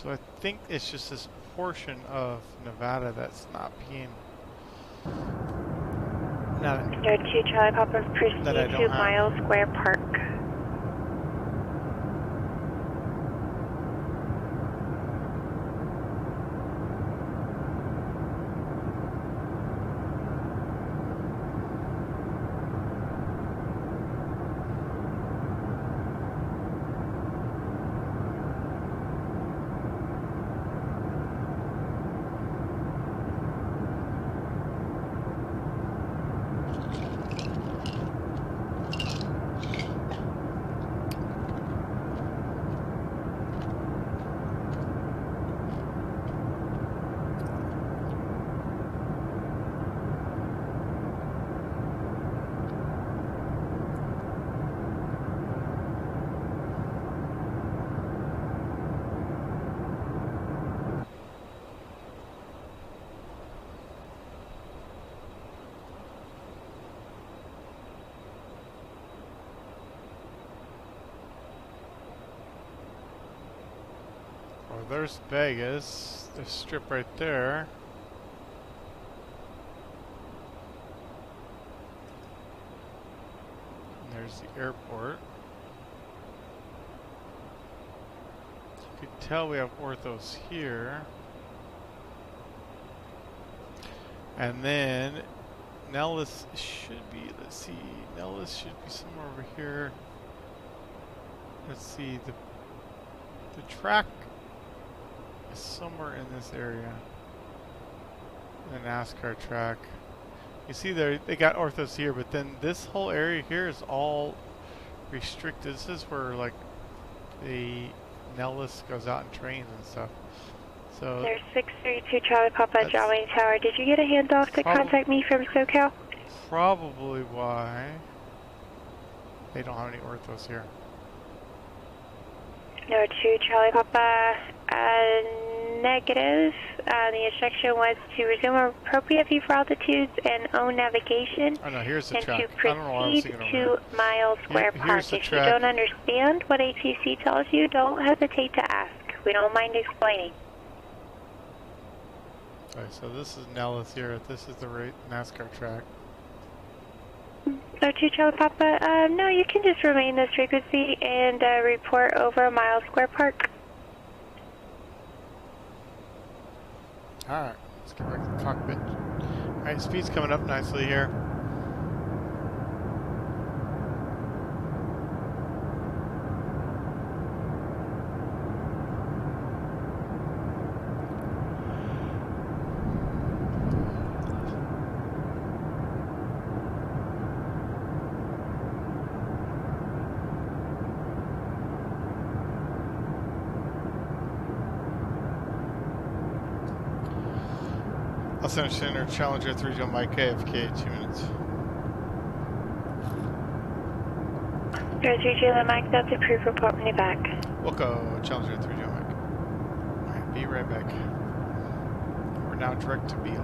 I think it's just this portion of Nevada that's not being... There 2 Charlie Papa, proceed to Miles Square Park. There's Vegas, this strip right there. And there's the airport. You can tell we have orthos here. And then Nellis should be, let's see, Nellis should be somewhere over here. Let's see, the track somewhere in this area. The NASCAR track. You see there, they got orthos here, but then this whole area here is all restricted. This is where like the Nellis goes out and trains and stuff. So there's 632 Charlie Papa, John Wayne Tower. Did you get a handoff to contact me from SoCal? Probably why they don't have any orthos here. No, 2 Charlie Papa, negative. The instruction was to resume appropriate view for altitudes and own navigation. Oh no, here's the track. And to proceed to Miles Square Park. If you don't understand what ATC tells you, don't hesitate to ask. We don't mind explaining. Okay, so this is Nellis here. This is the NASCAR track. So 2 Charlie Papa, no, you can just remain this frequency and report over Miles Square Park. Alright, let's get back to the cockpit. Alright, speed's coming up nicely here. Center Challenger 30 Mike AFK 2 minutes. 30 Mike, that's approved. Report when you're back. Wilco, Challenger 30 Mike. Alright, be right back. We're now direct to Beale.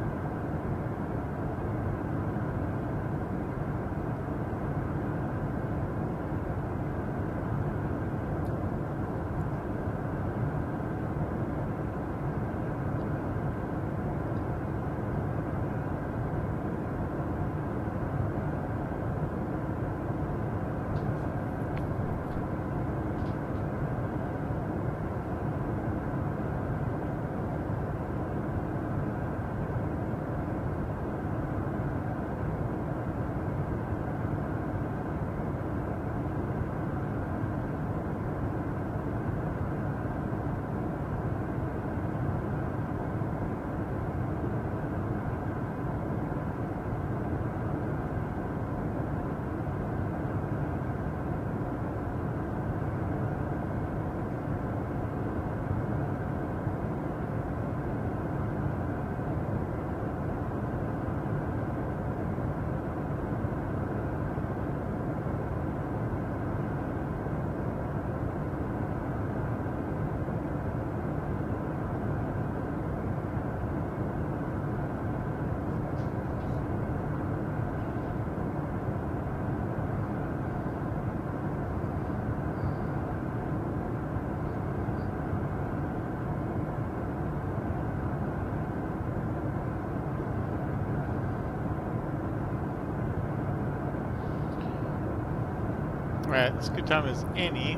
Alright, as good time as any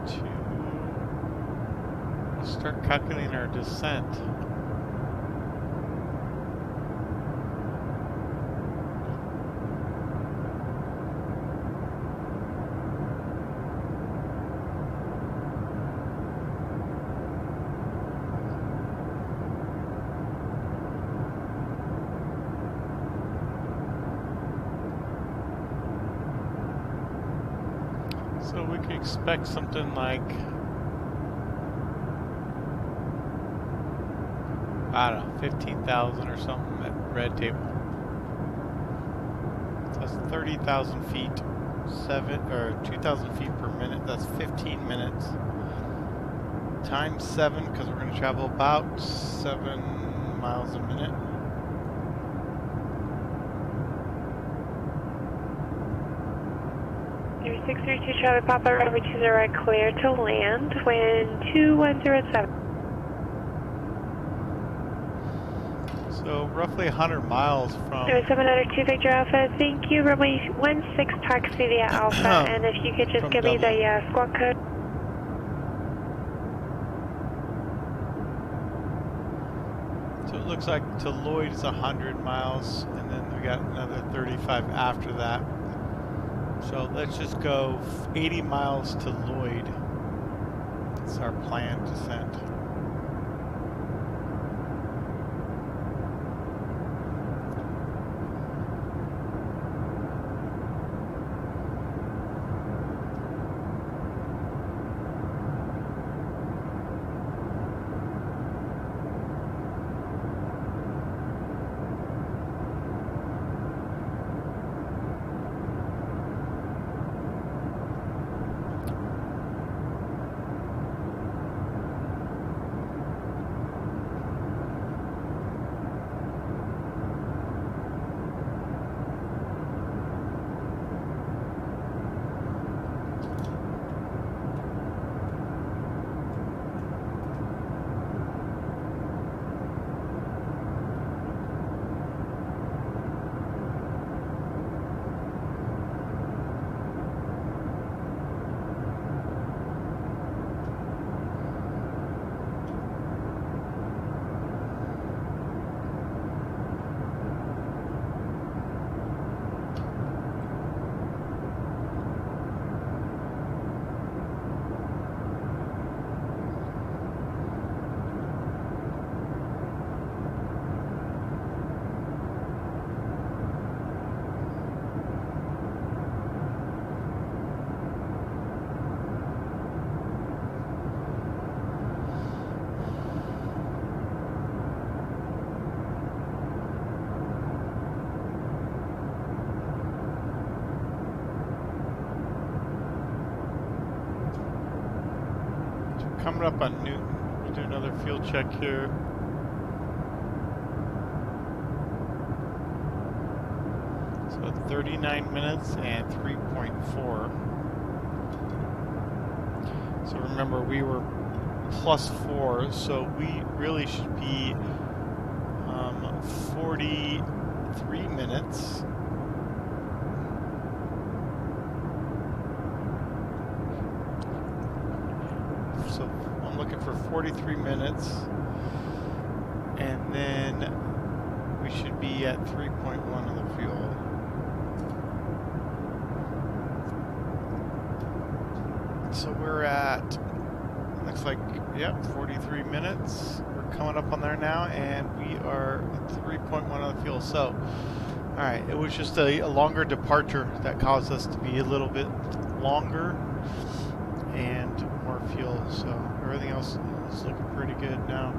to start calculating our descent. So we could expect something like, I don't know, 15,000 or something at red table. So that's 30,000 feet, 2,000 feet per minute. That's 15 minutes. Times 7, because we're going to travel about 7 miles a minute. Your 632 Charlie Papa, runway 20 right, clear to land, wind 2107. So roughly 100 miles from... 702 Victor Alpha, thank you. Runway 16 taxi via Alpha, and if you could just give me the squawk code. So it looks like to Lloyd is 100 miles, and then we got another 35 after that. So let's just go 80 miles to Lloyd. That's our planned descent. Coming up on Newton, we'll do another fuel check here. So 39 minutes and 3.4. So remember, we were +4, so we really should be 43 minutes. So I'm looking for 43 minutes, and then we should be at 3.1 of the fuel. So we're at, looks like, yep, 43 minutes. We're coming up on there now, and we are at 3.1 of the fuel. So, all right, it was just a longer departure that caused us to be a little bit longer and more fuel. So everything else is looking pretty good now.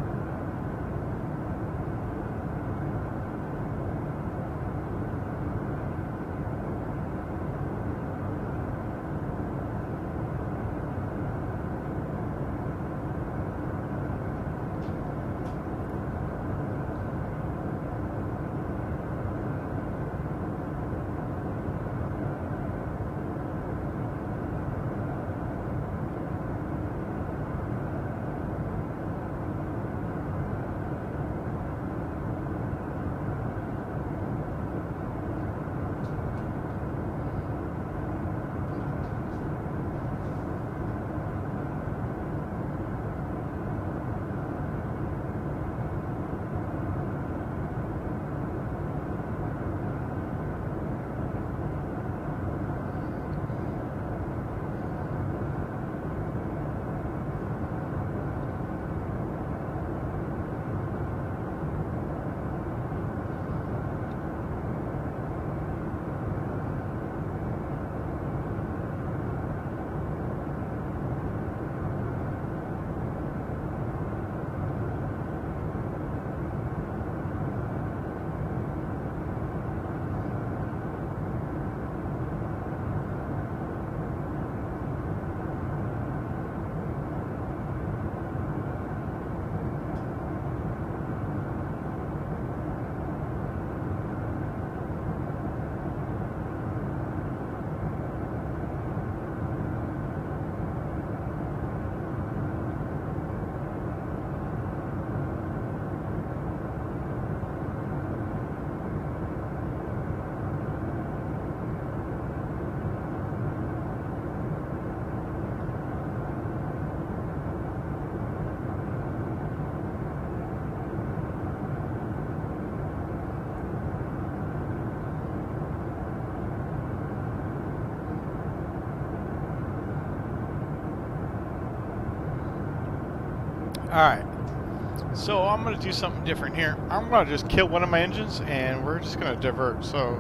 Alright. So I'm going to do something different here. I'm going to just kill one of my engines and we're just going to divert. So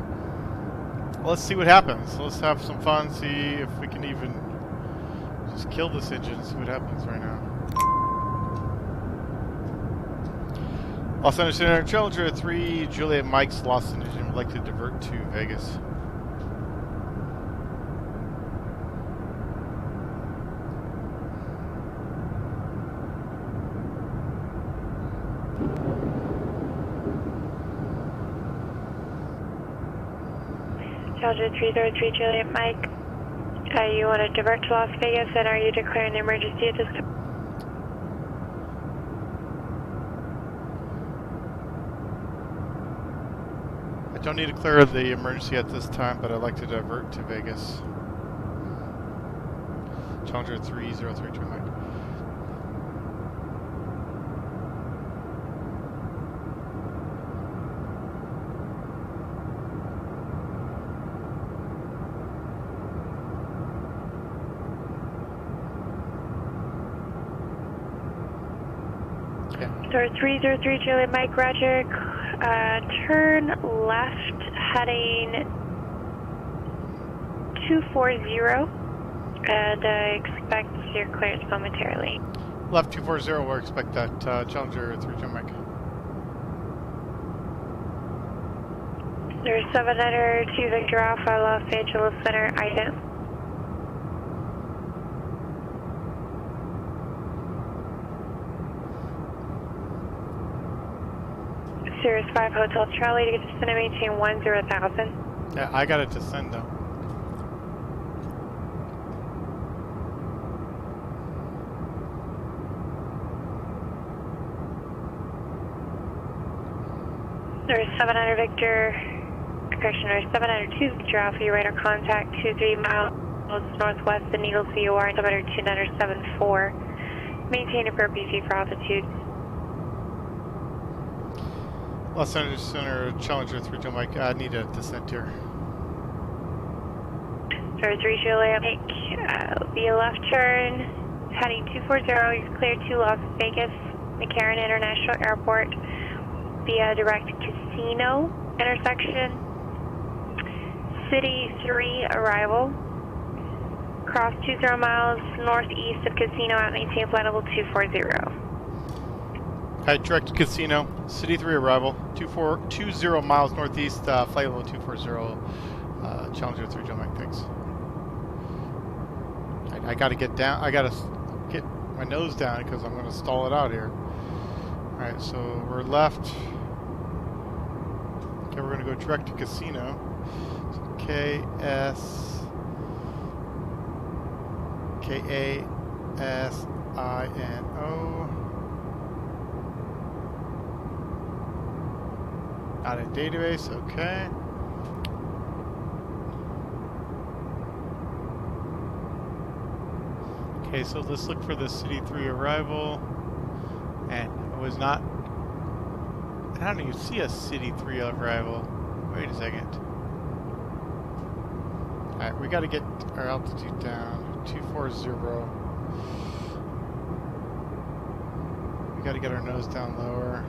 let's see what happens. Let's have some fun, see if we can even just kill this engine, see what happens right now. Los Angeles Center, Challenger 3, Juliet Mike's lost an engine, would like to divert to Vegas. Challenger 303, Juliet Mike. You want to divert to Las Vegas, and are you declaring the emergency at this time? I don't need to clear the emergency at this time, but I'd like to divert to Vegas. Challenger 3032 Mike. Sir 303 Juliet Mike, Roger. Turn left heading 240 and expect your clearance momentarily. Left 240, we'll expect that Challenger 32 Mike. There's 702 Victor Alpha, Los Angeles Center, ident. Sirius 5 Hotel Charlie to get to center, maintain 10,000. Yeah, I got it to send though. There's 700 Victor, correction, there's 702 Victor Alpha, your radar contact 23 miles northwest of Needles VOR, 702.74. Maintain appropriate feet for altitude. Los Angeles Center, Challenger 32 Mike, I need a descent here. Sir 3 Juliet Mike, be a left turn, heading 240, you're cleared to Las Vegas, McCarran International Airport, via direct casino intersection, City 3 arrival, cross 20 miles northeast of casino at maintain flight level 240. Alright, direct casino, City 3 arrival, 20 miles northeast, flight level 240, Challenger 3 Joe Mike, thanks. I gotta get down, I gotta get my nose down because I'm gonna stall it out here. Alright, so we're left. Okay, we're gonna go direct to casino. So Kasino. Not in database, okay. Okay, so let's look for the City 3 arrival. And it was not... I don't even see a City 3 arrival. Wait a second. Alright, we gotta get our altitude down. 240. We gotta get our nose down lower.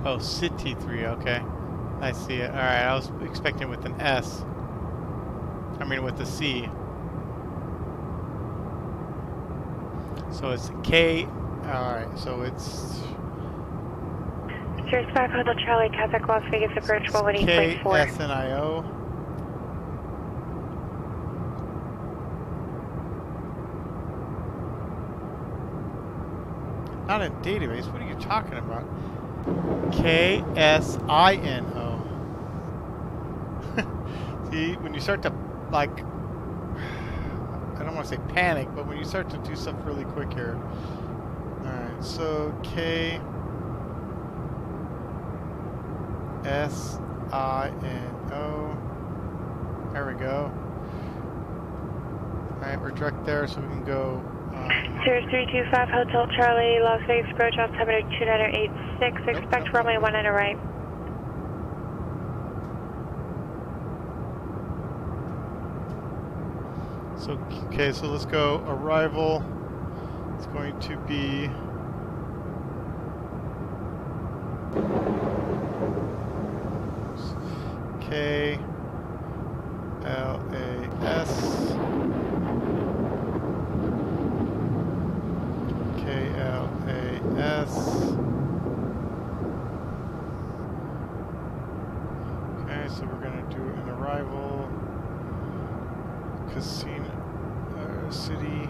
Oh, City 3, okay. I see it. Alright, I was expecting with an S. I mean with a C. So it's K. Alright, so it's... Sirius 5 Hotel Charlie, Kazakh, Las Vegas, approach 118.4. KSNIO. Not a database, what are you talking about? KSINO. See, when you start to, like, I don't want to say panic, but when you start to do stuff really quick here. Alright, so KSINO. There we go. Alright, we're direct there, so we can go. Sirius 325 Hotel Charlie, Las Vegas approach altimeter 2986. Expect runway 19 right. So, okay, so let's go arrival. It's going to be CL30 LAX. Okay, so we're going to do an arrival. Casino city.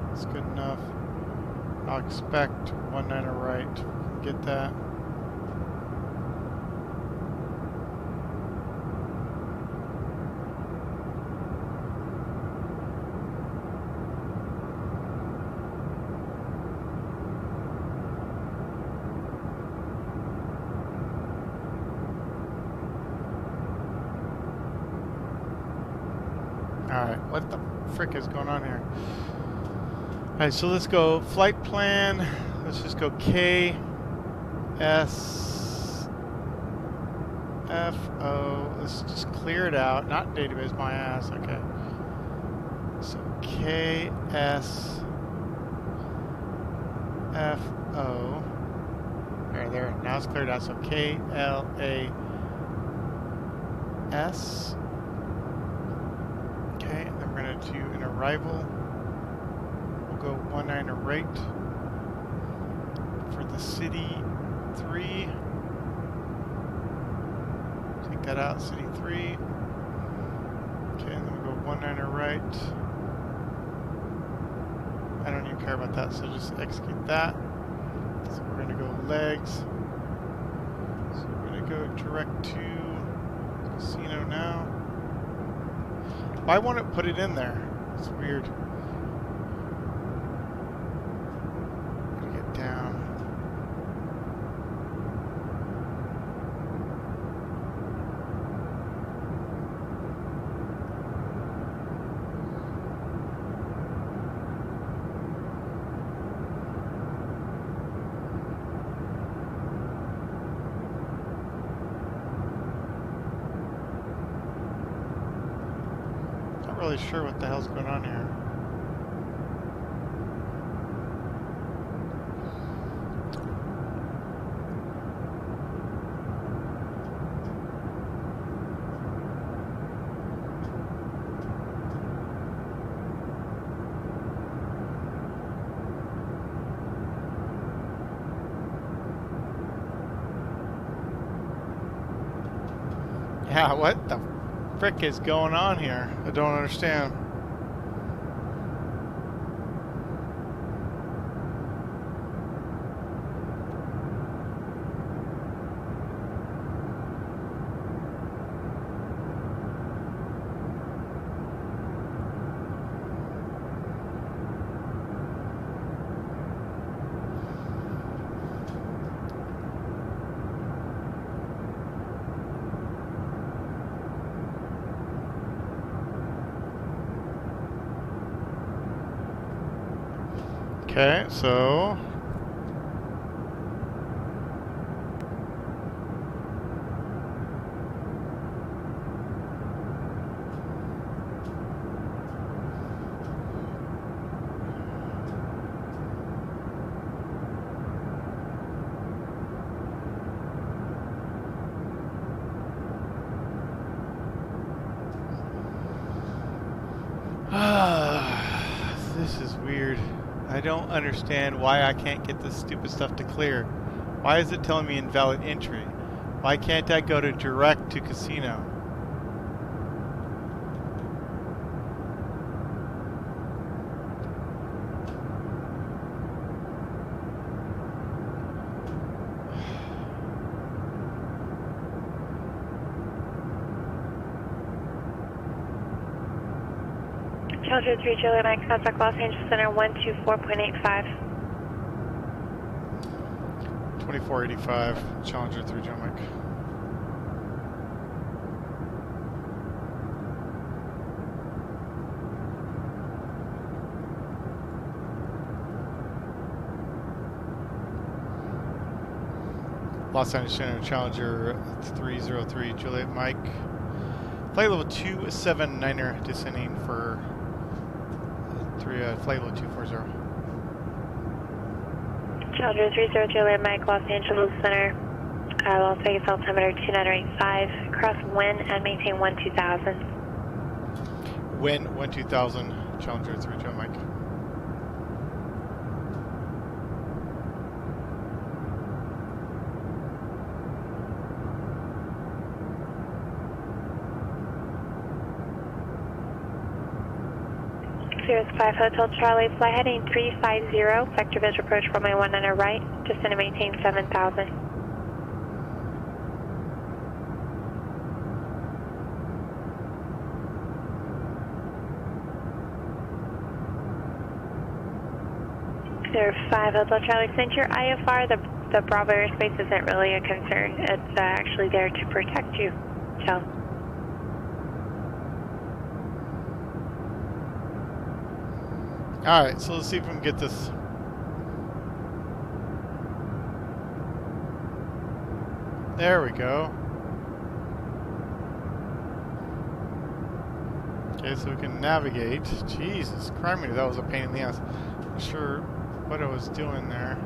That's good enough. I'll expect 19 right. Get that. Alright, what the frick is going on here? Alright, so let's go flight plan. Let's just go KSFO. Let's just clear it out. Not database, my ass. Okay. So KSFO. There. Now it's cleared out. So KLAS. Okay, and then we're going to do an arrival. We'll go 19 right for the city 3. Take that out, city 3. Okay, and then we go 19 right. I don't even care about that, so just execute that. So we're going to go legs. So we're going to go direct to casino now. Why won't it put it in there? It's weird. Gotta get down. Not really sure what the hell's going on here. Yeah, what the frick is going on here? I don't understand. Okay, so this is weird. I don't understand why I can't get this stupid stuff to clear. Why is it telling me invalid entry? Why can't I go to direct to casino? Challenger 3 Juliet Mike, contact Los Angeles Center 124.85. 2485, Challenger 3 Juliet Mike. Los Angeles Center, Challenger 303 Juliet Mike. Flight level 279er descending for flight level 240. Challenger 303 landmark, Los Angeles Center, Las Vegas altimeter 2985, cross wind and maintain 12000. Wind 12000, Challenger 303 Mike. Sirius 5 Hotel Charlie, fly heading 350, vector visual approach runway 19 right, descend and maintain 7000. Sirius 5 Hotel Charlie, since your IFR, the Bravo airspace isn't really a concern. It's actually there to protect you, so. Alright, so let's see if we can get this. There we go. Okay, so we can navigate. Jesus criminy, that was a pain in the ass. Not sure what I was doing there.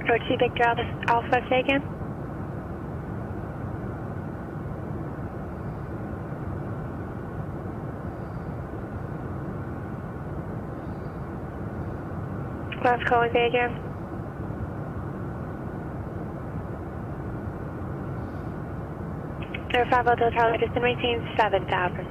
Roger Victor Alpha taken. Last call with again. Air 5 Hotel Charlie, just maintain 7000.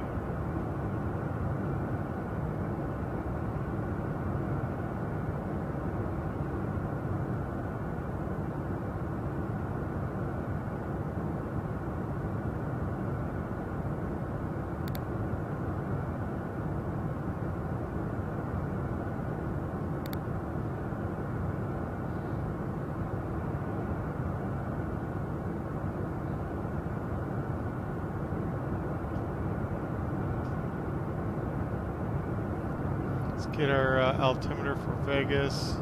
Get our altimeter for Vegas.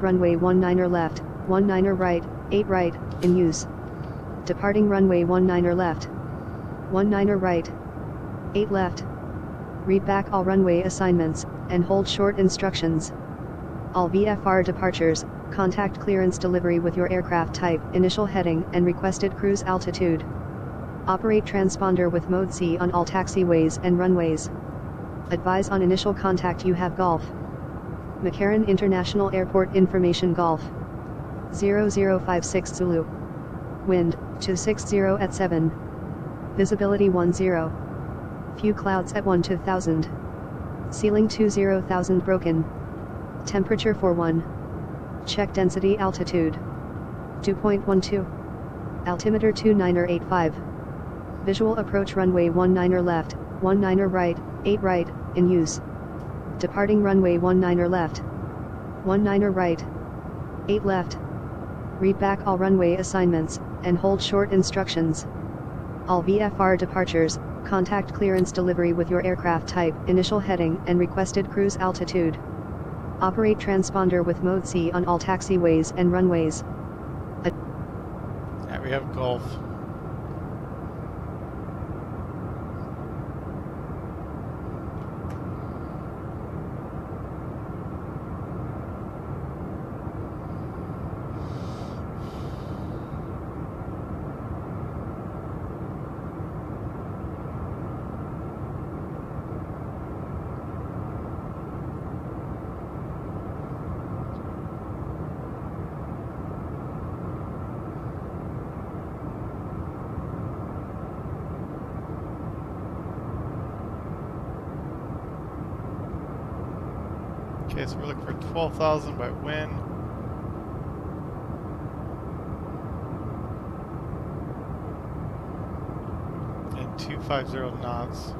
Runway 19er left, 19er right, 8 right, in use. Departing runway 19er left, 19er right, 8 left. Read back all runway assignments, and hold short instructions. All VFR departures, contact clearance delivery with your aircraft type, initial heading, and requested cruise altitude. Operate transponder with mode C on all taxiways and runways. Advise on initial contact you have Golf. McCarran International Airport Information Golf. 0056 Zulu. Wind, 260 at 7. Visibility 10. Few clouds at 12,000. Ceiling 20,000 broken. Temperature 41. Check density altitude. 2.12. Altimeter 2985. Visual approach runway 19er left, 19er right, 8 right, in use. Departing runway 19er left, 19er right, 8 left. Read back all runway assignments, and hold short instructions. All VFR departures, contact clearance delivery with your aircraft type, initial heading, and requested cruise altitude. Operate transponder with mode C on all taxiways and runways. Yeah, we have Golf. Okay, so we're looking for 12,000 by wind. And 250 knots.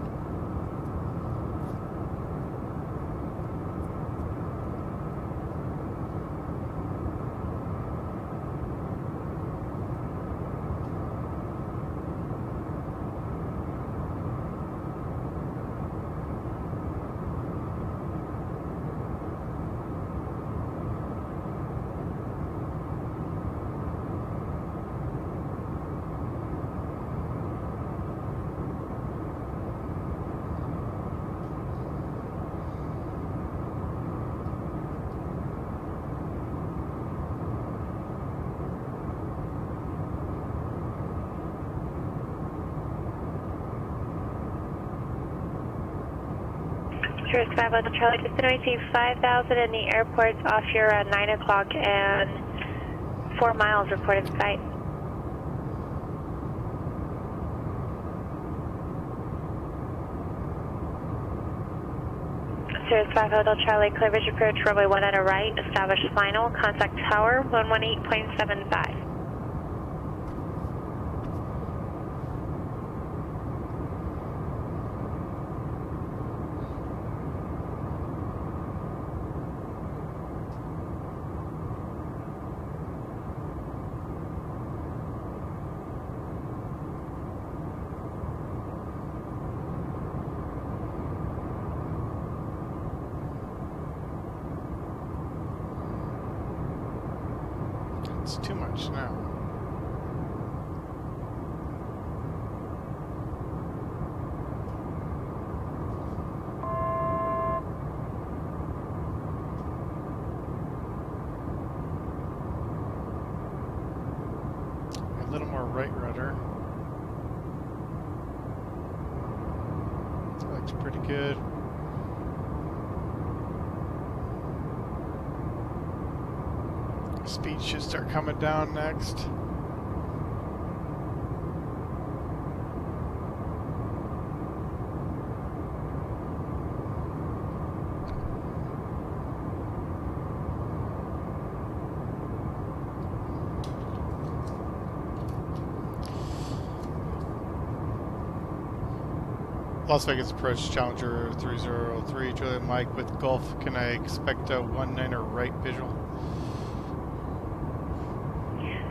Cirrus 5 Hotel Charlie, just going to 5,000 in the airport's off your 9 o'clock and 4 miles reported site. Cirrus 5 Hotel Charlie, clear bridge approach, runway 1 at a right, establish final, contact tower 118.75. It's too much now. A little more right rudder. That looks pretty good. Speed should start coming down next. Las Vegas approach, Challenger 3003, Juliet Mike with Gulf. Can I expect a 19er right visual?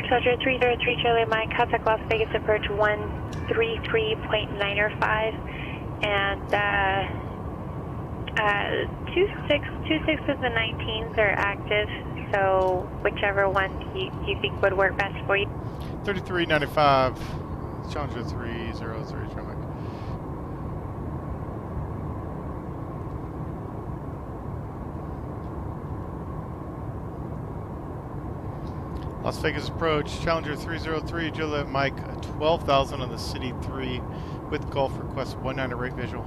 Challenger 303 Charlie Mike, contact Las Vegas approach 133.905 and 26 and the 19s are active, so whichever one you think would work best for you. 3395, Challenger 303 Charlie Mike. Las Vegas approach, Challenger 303, Juliet Mike, 12,000 on the City 3 with Gulf, request 19er right visual.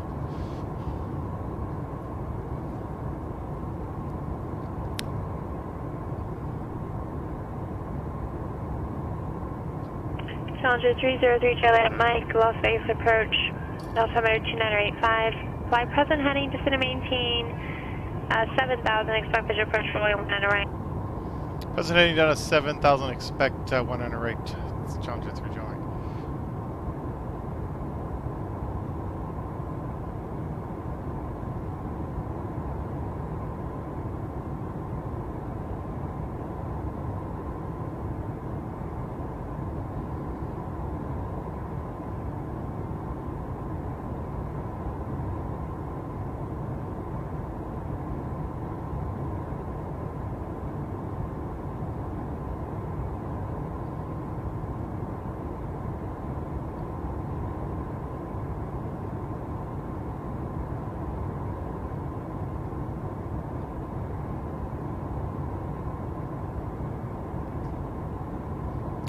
Challenger 303 Juliet Mike, Las Vegas approach, altimeter 2985, fly present heading to center maintain 7,000, expect visual approach runway 1 and right. Present heading down to 7,000, expect 19er right. It's Challenger 3 Juliet Mike.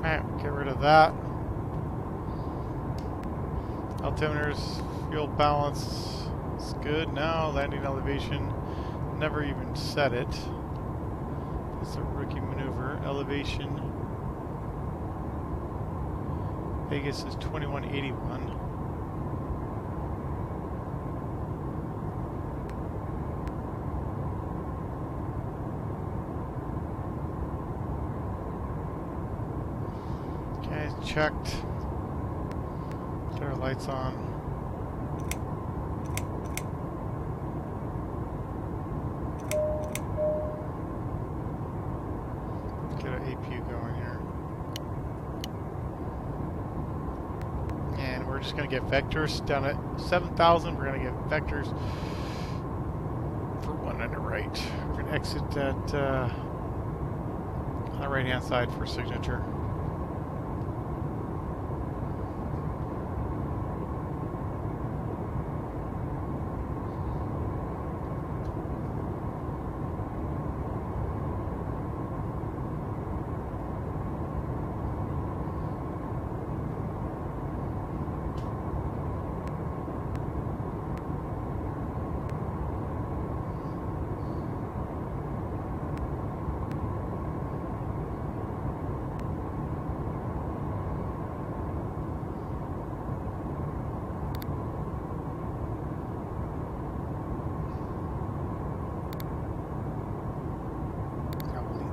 Alright, get rid of that. Altimeters, fuel balance is good now. Landing elevation, never even set it. It's a rookie maneuver. Elevation, Vegas is 2181. Checked. Get our lights on. Get our APU going here. And we're just going to get vectors down at 7,000. We're going to get vectors for 19er right. We're going to exit at on the right hand side for signature.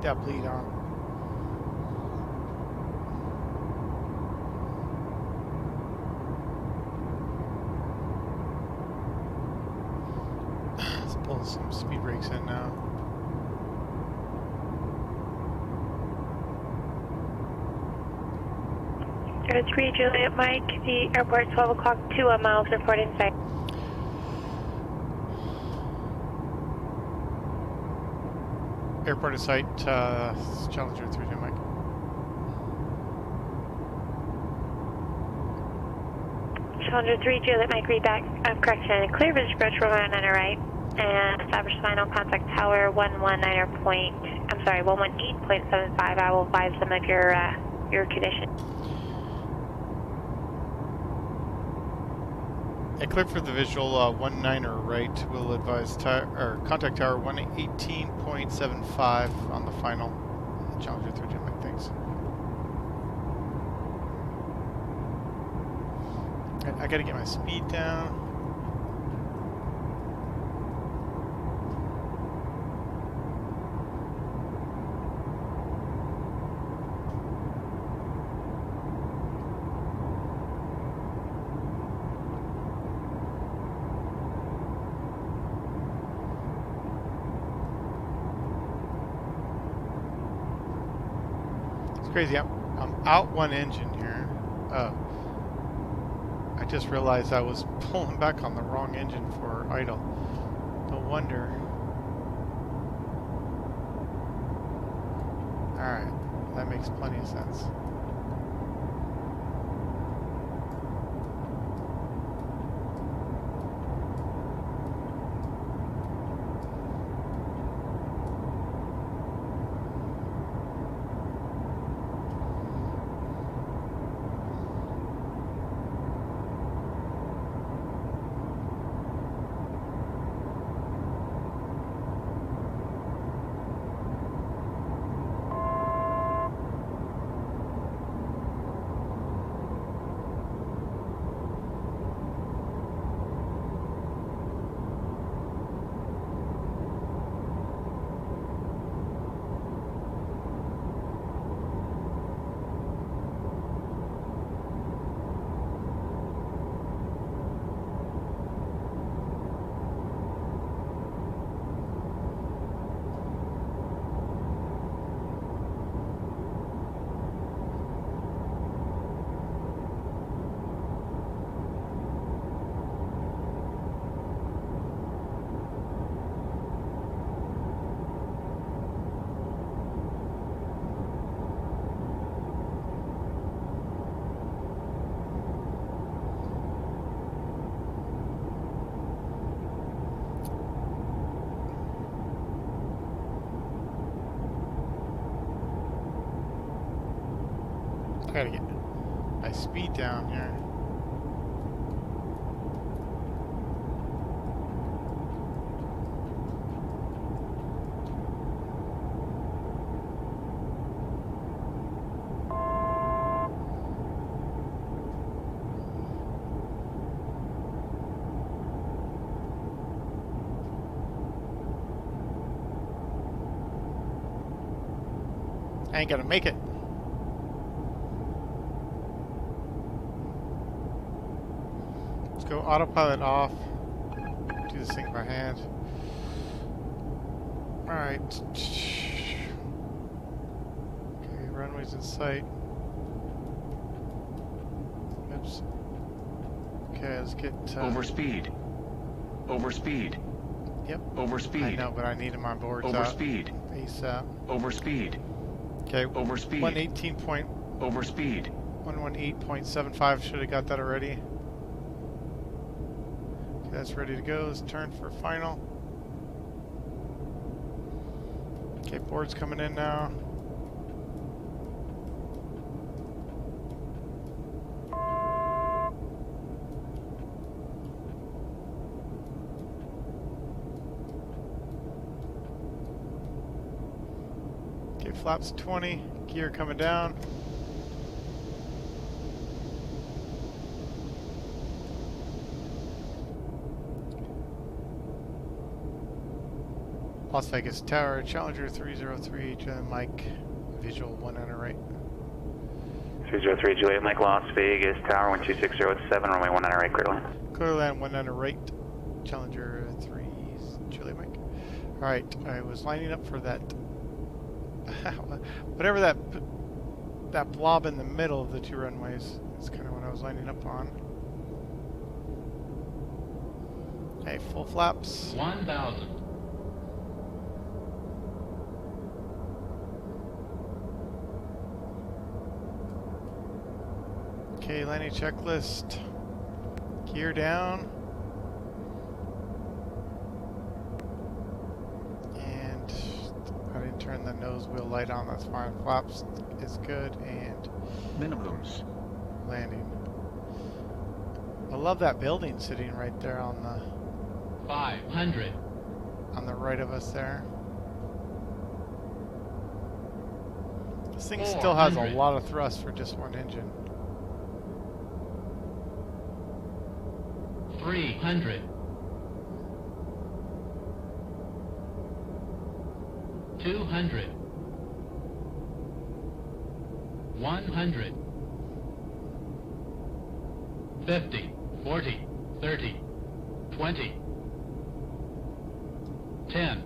that bleed on. Let's pull some speed brakes in now. Air 3 Juliet Mike, the airport 12 o'clock, 2 miles, report inside. Airport in sight, Challenger 3 Mike. Challenger 3 Juliet Mike, read back. Correction, clear visitor approach from 119 right. And establish final contact tower 118 point, I'm sorry, 118.75. I will advise them of your condition. Yeah, clear for the visual 19er right. We'll advise contact tower 118.75 on the final. Challenger 3 Mike, thanks. I gotta get my speed down. Crazy, I'm out one engine here. I just realized I was pulling back on the wrong engine for idle. No wonder. Alright, that makes plenty of sense. Gotta get my speed down here. I ain't gonna make it. Go autopilot off. Do this thing by hand. Alright. Okay, runway's in sight. Oops. Okay, let's get overspeed. Overspeed. Yep. Overspeed. I know, but I need him on board. Overspeed. ASAP. Overspeed. Okay. Overspeed. 118 point. Overspeed. 118.75. Should have got that already. That's ready to go. Let's turn for final. Okay, board's coming in now. Okay, flaps 20, gear coming down. Las Vegas Tower, Challenger 303, Mike, visual 1 on the right. 303 Juliet Mike, Las Vegas Tower, 12607, runway 1 on right, clear land. Clear land 1 on the right, Challenger 3, Juliet Mike. Alright, I was lining up for that, whatever that blob in the middle of the 2 runways. That's kind of what I was lining up on. Okay, full flaps. 1,000. Okay, landing checklist. Gear down. And I didn't turn the nose wheel light on, that's fine. Flaps is good, and Minimums. landing. I love that building sitting right there on the 500. on the right of us there. This thing still has a 400. lot of thrust for just one engine. 300. 200. 100. 50, 40, 30, 20, 10.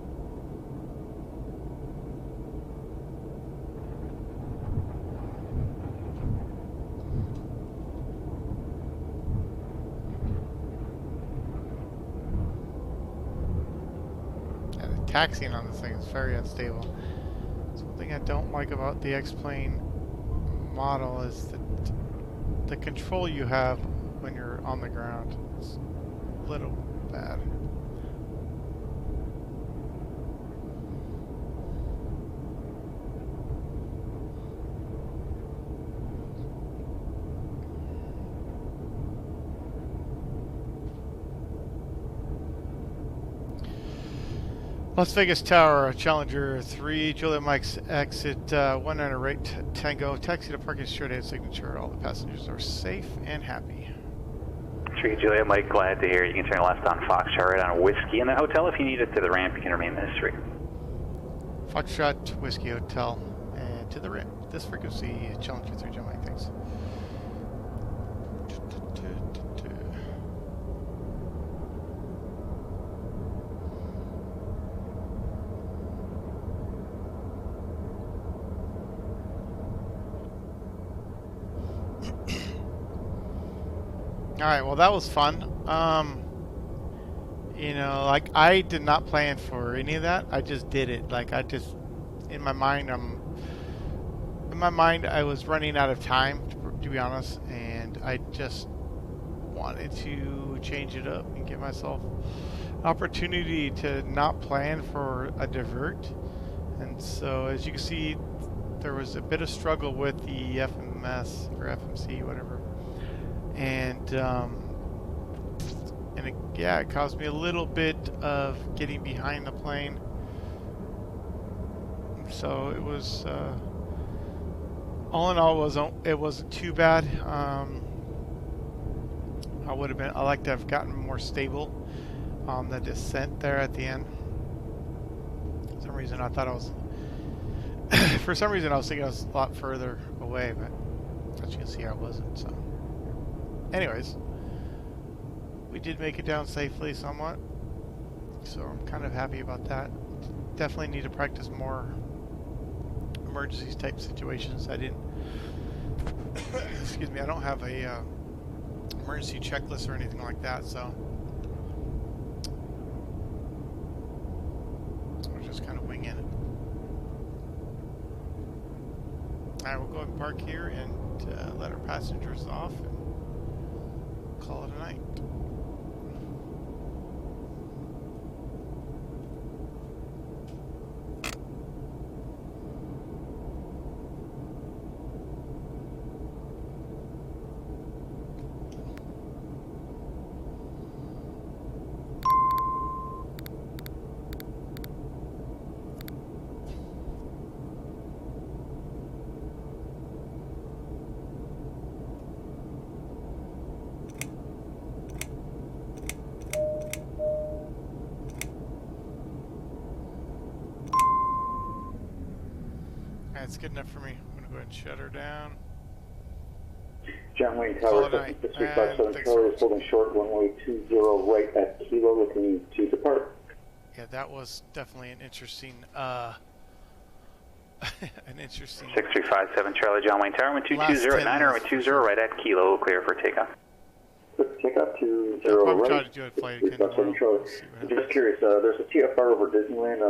Yeah, the taxiing on this thing is very unstable. So one thing I don't like about the X-Plane model is that the control you have when you're on the ground is a little bad. Las Vegas Tower, Challenger 3, Juliet Mike's exit 1 on a right, Tango, taxi to parking straight ahead signature. All the passengers are safe and happy. 3 Juliet Mike, glad to hear. You can turn left on Foxtrot, right on Whiskey in the hotel. If you need it to the ramp, you can remain this 3. Foxtrot, Whiskey Hotel, and to the ramp. This frequency, Challenger 3, Juliet Mike, thanks. Alright, well that was fun. You know, like I did not plan for any of that. I just did it. Like I just, in my mind I was running out of time, to be honest, and I just wanted to change it up and give myself an opportunity to not plan for a divert. And so as you can see, there was a bit of struggle with the FMS or FMC, whatever. And it caused me a little bit of getting behind the plane. So it was, all in all, it wasn't too bad. I like to have gotten more stable on the descent there at the end. For some reason I thought I was, for some reason I was thinking I was a lot further away, but as you can see I wasn't, so. Anyways, we did make it down safely somewhat, so I'm kind of happy about that. Definitely need to practice more emergency type situations. I didn't, excuse me, I don't have a emergency checklist or anything like that, so we're just kind of winging it. Alright, we'll go ahead and park here and let our passengers off and call it a night. good enough for me. I'm going to go ahead and shut her down. John Wayne Call Tower, it a night. 6357 Charlie is holding short, runway 20 right at Kilo, looking to depart. Yeah, that was definitely an interesting, an interesting. 6357 Charlie, John Wayne Tower, 1220 at 9 runway 20 right at Kilo, clear for takeoff. Takeoff to Yeah, 0 probably right. try to do a flight again tomorrow. Charlie. See what I'm just happens. curious, there's a TFR over Disneyland on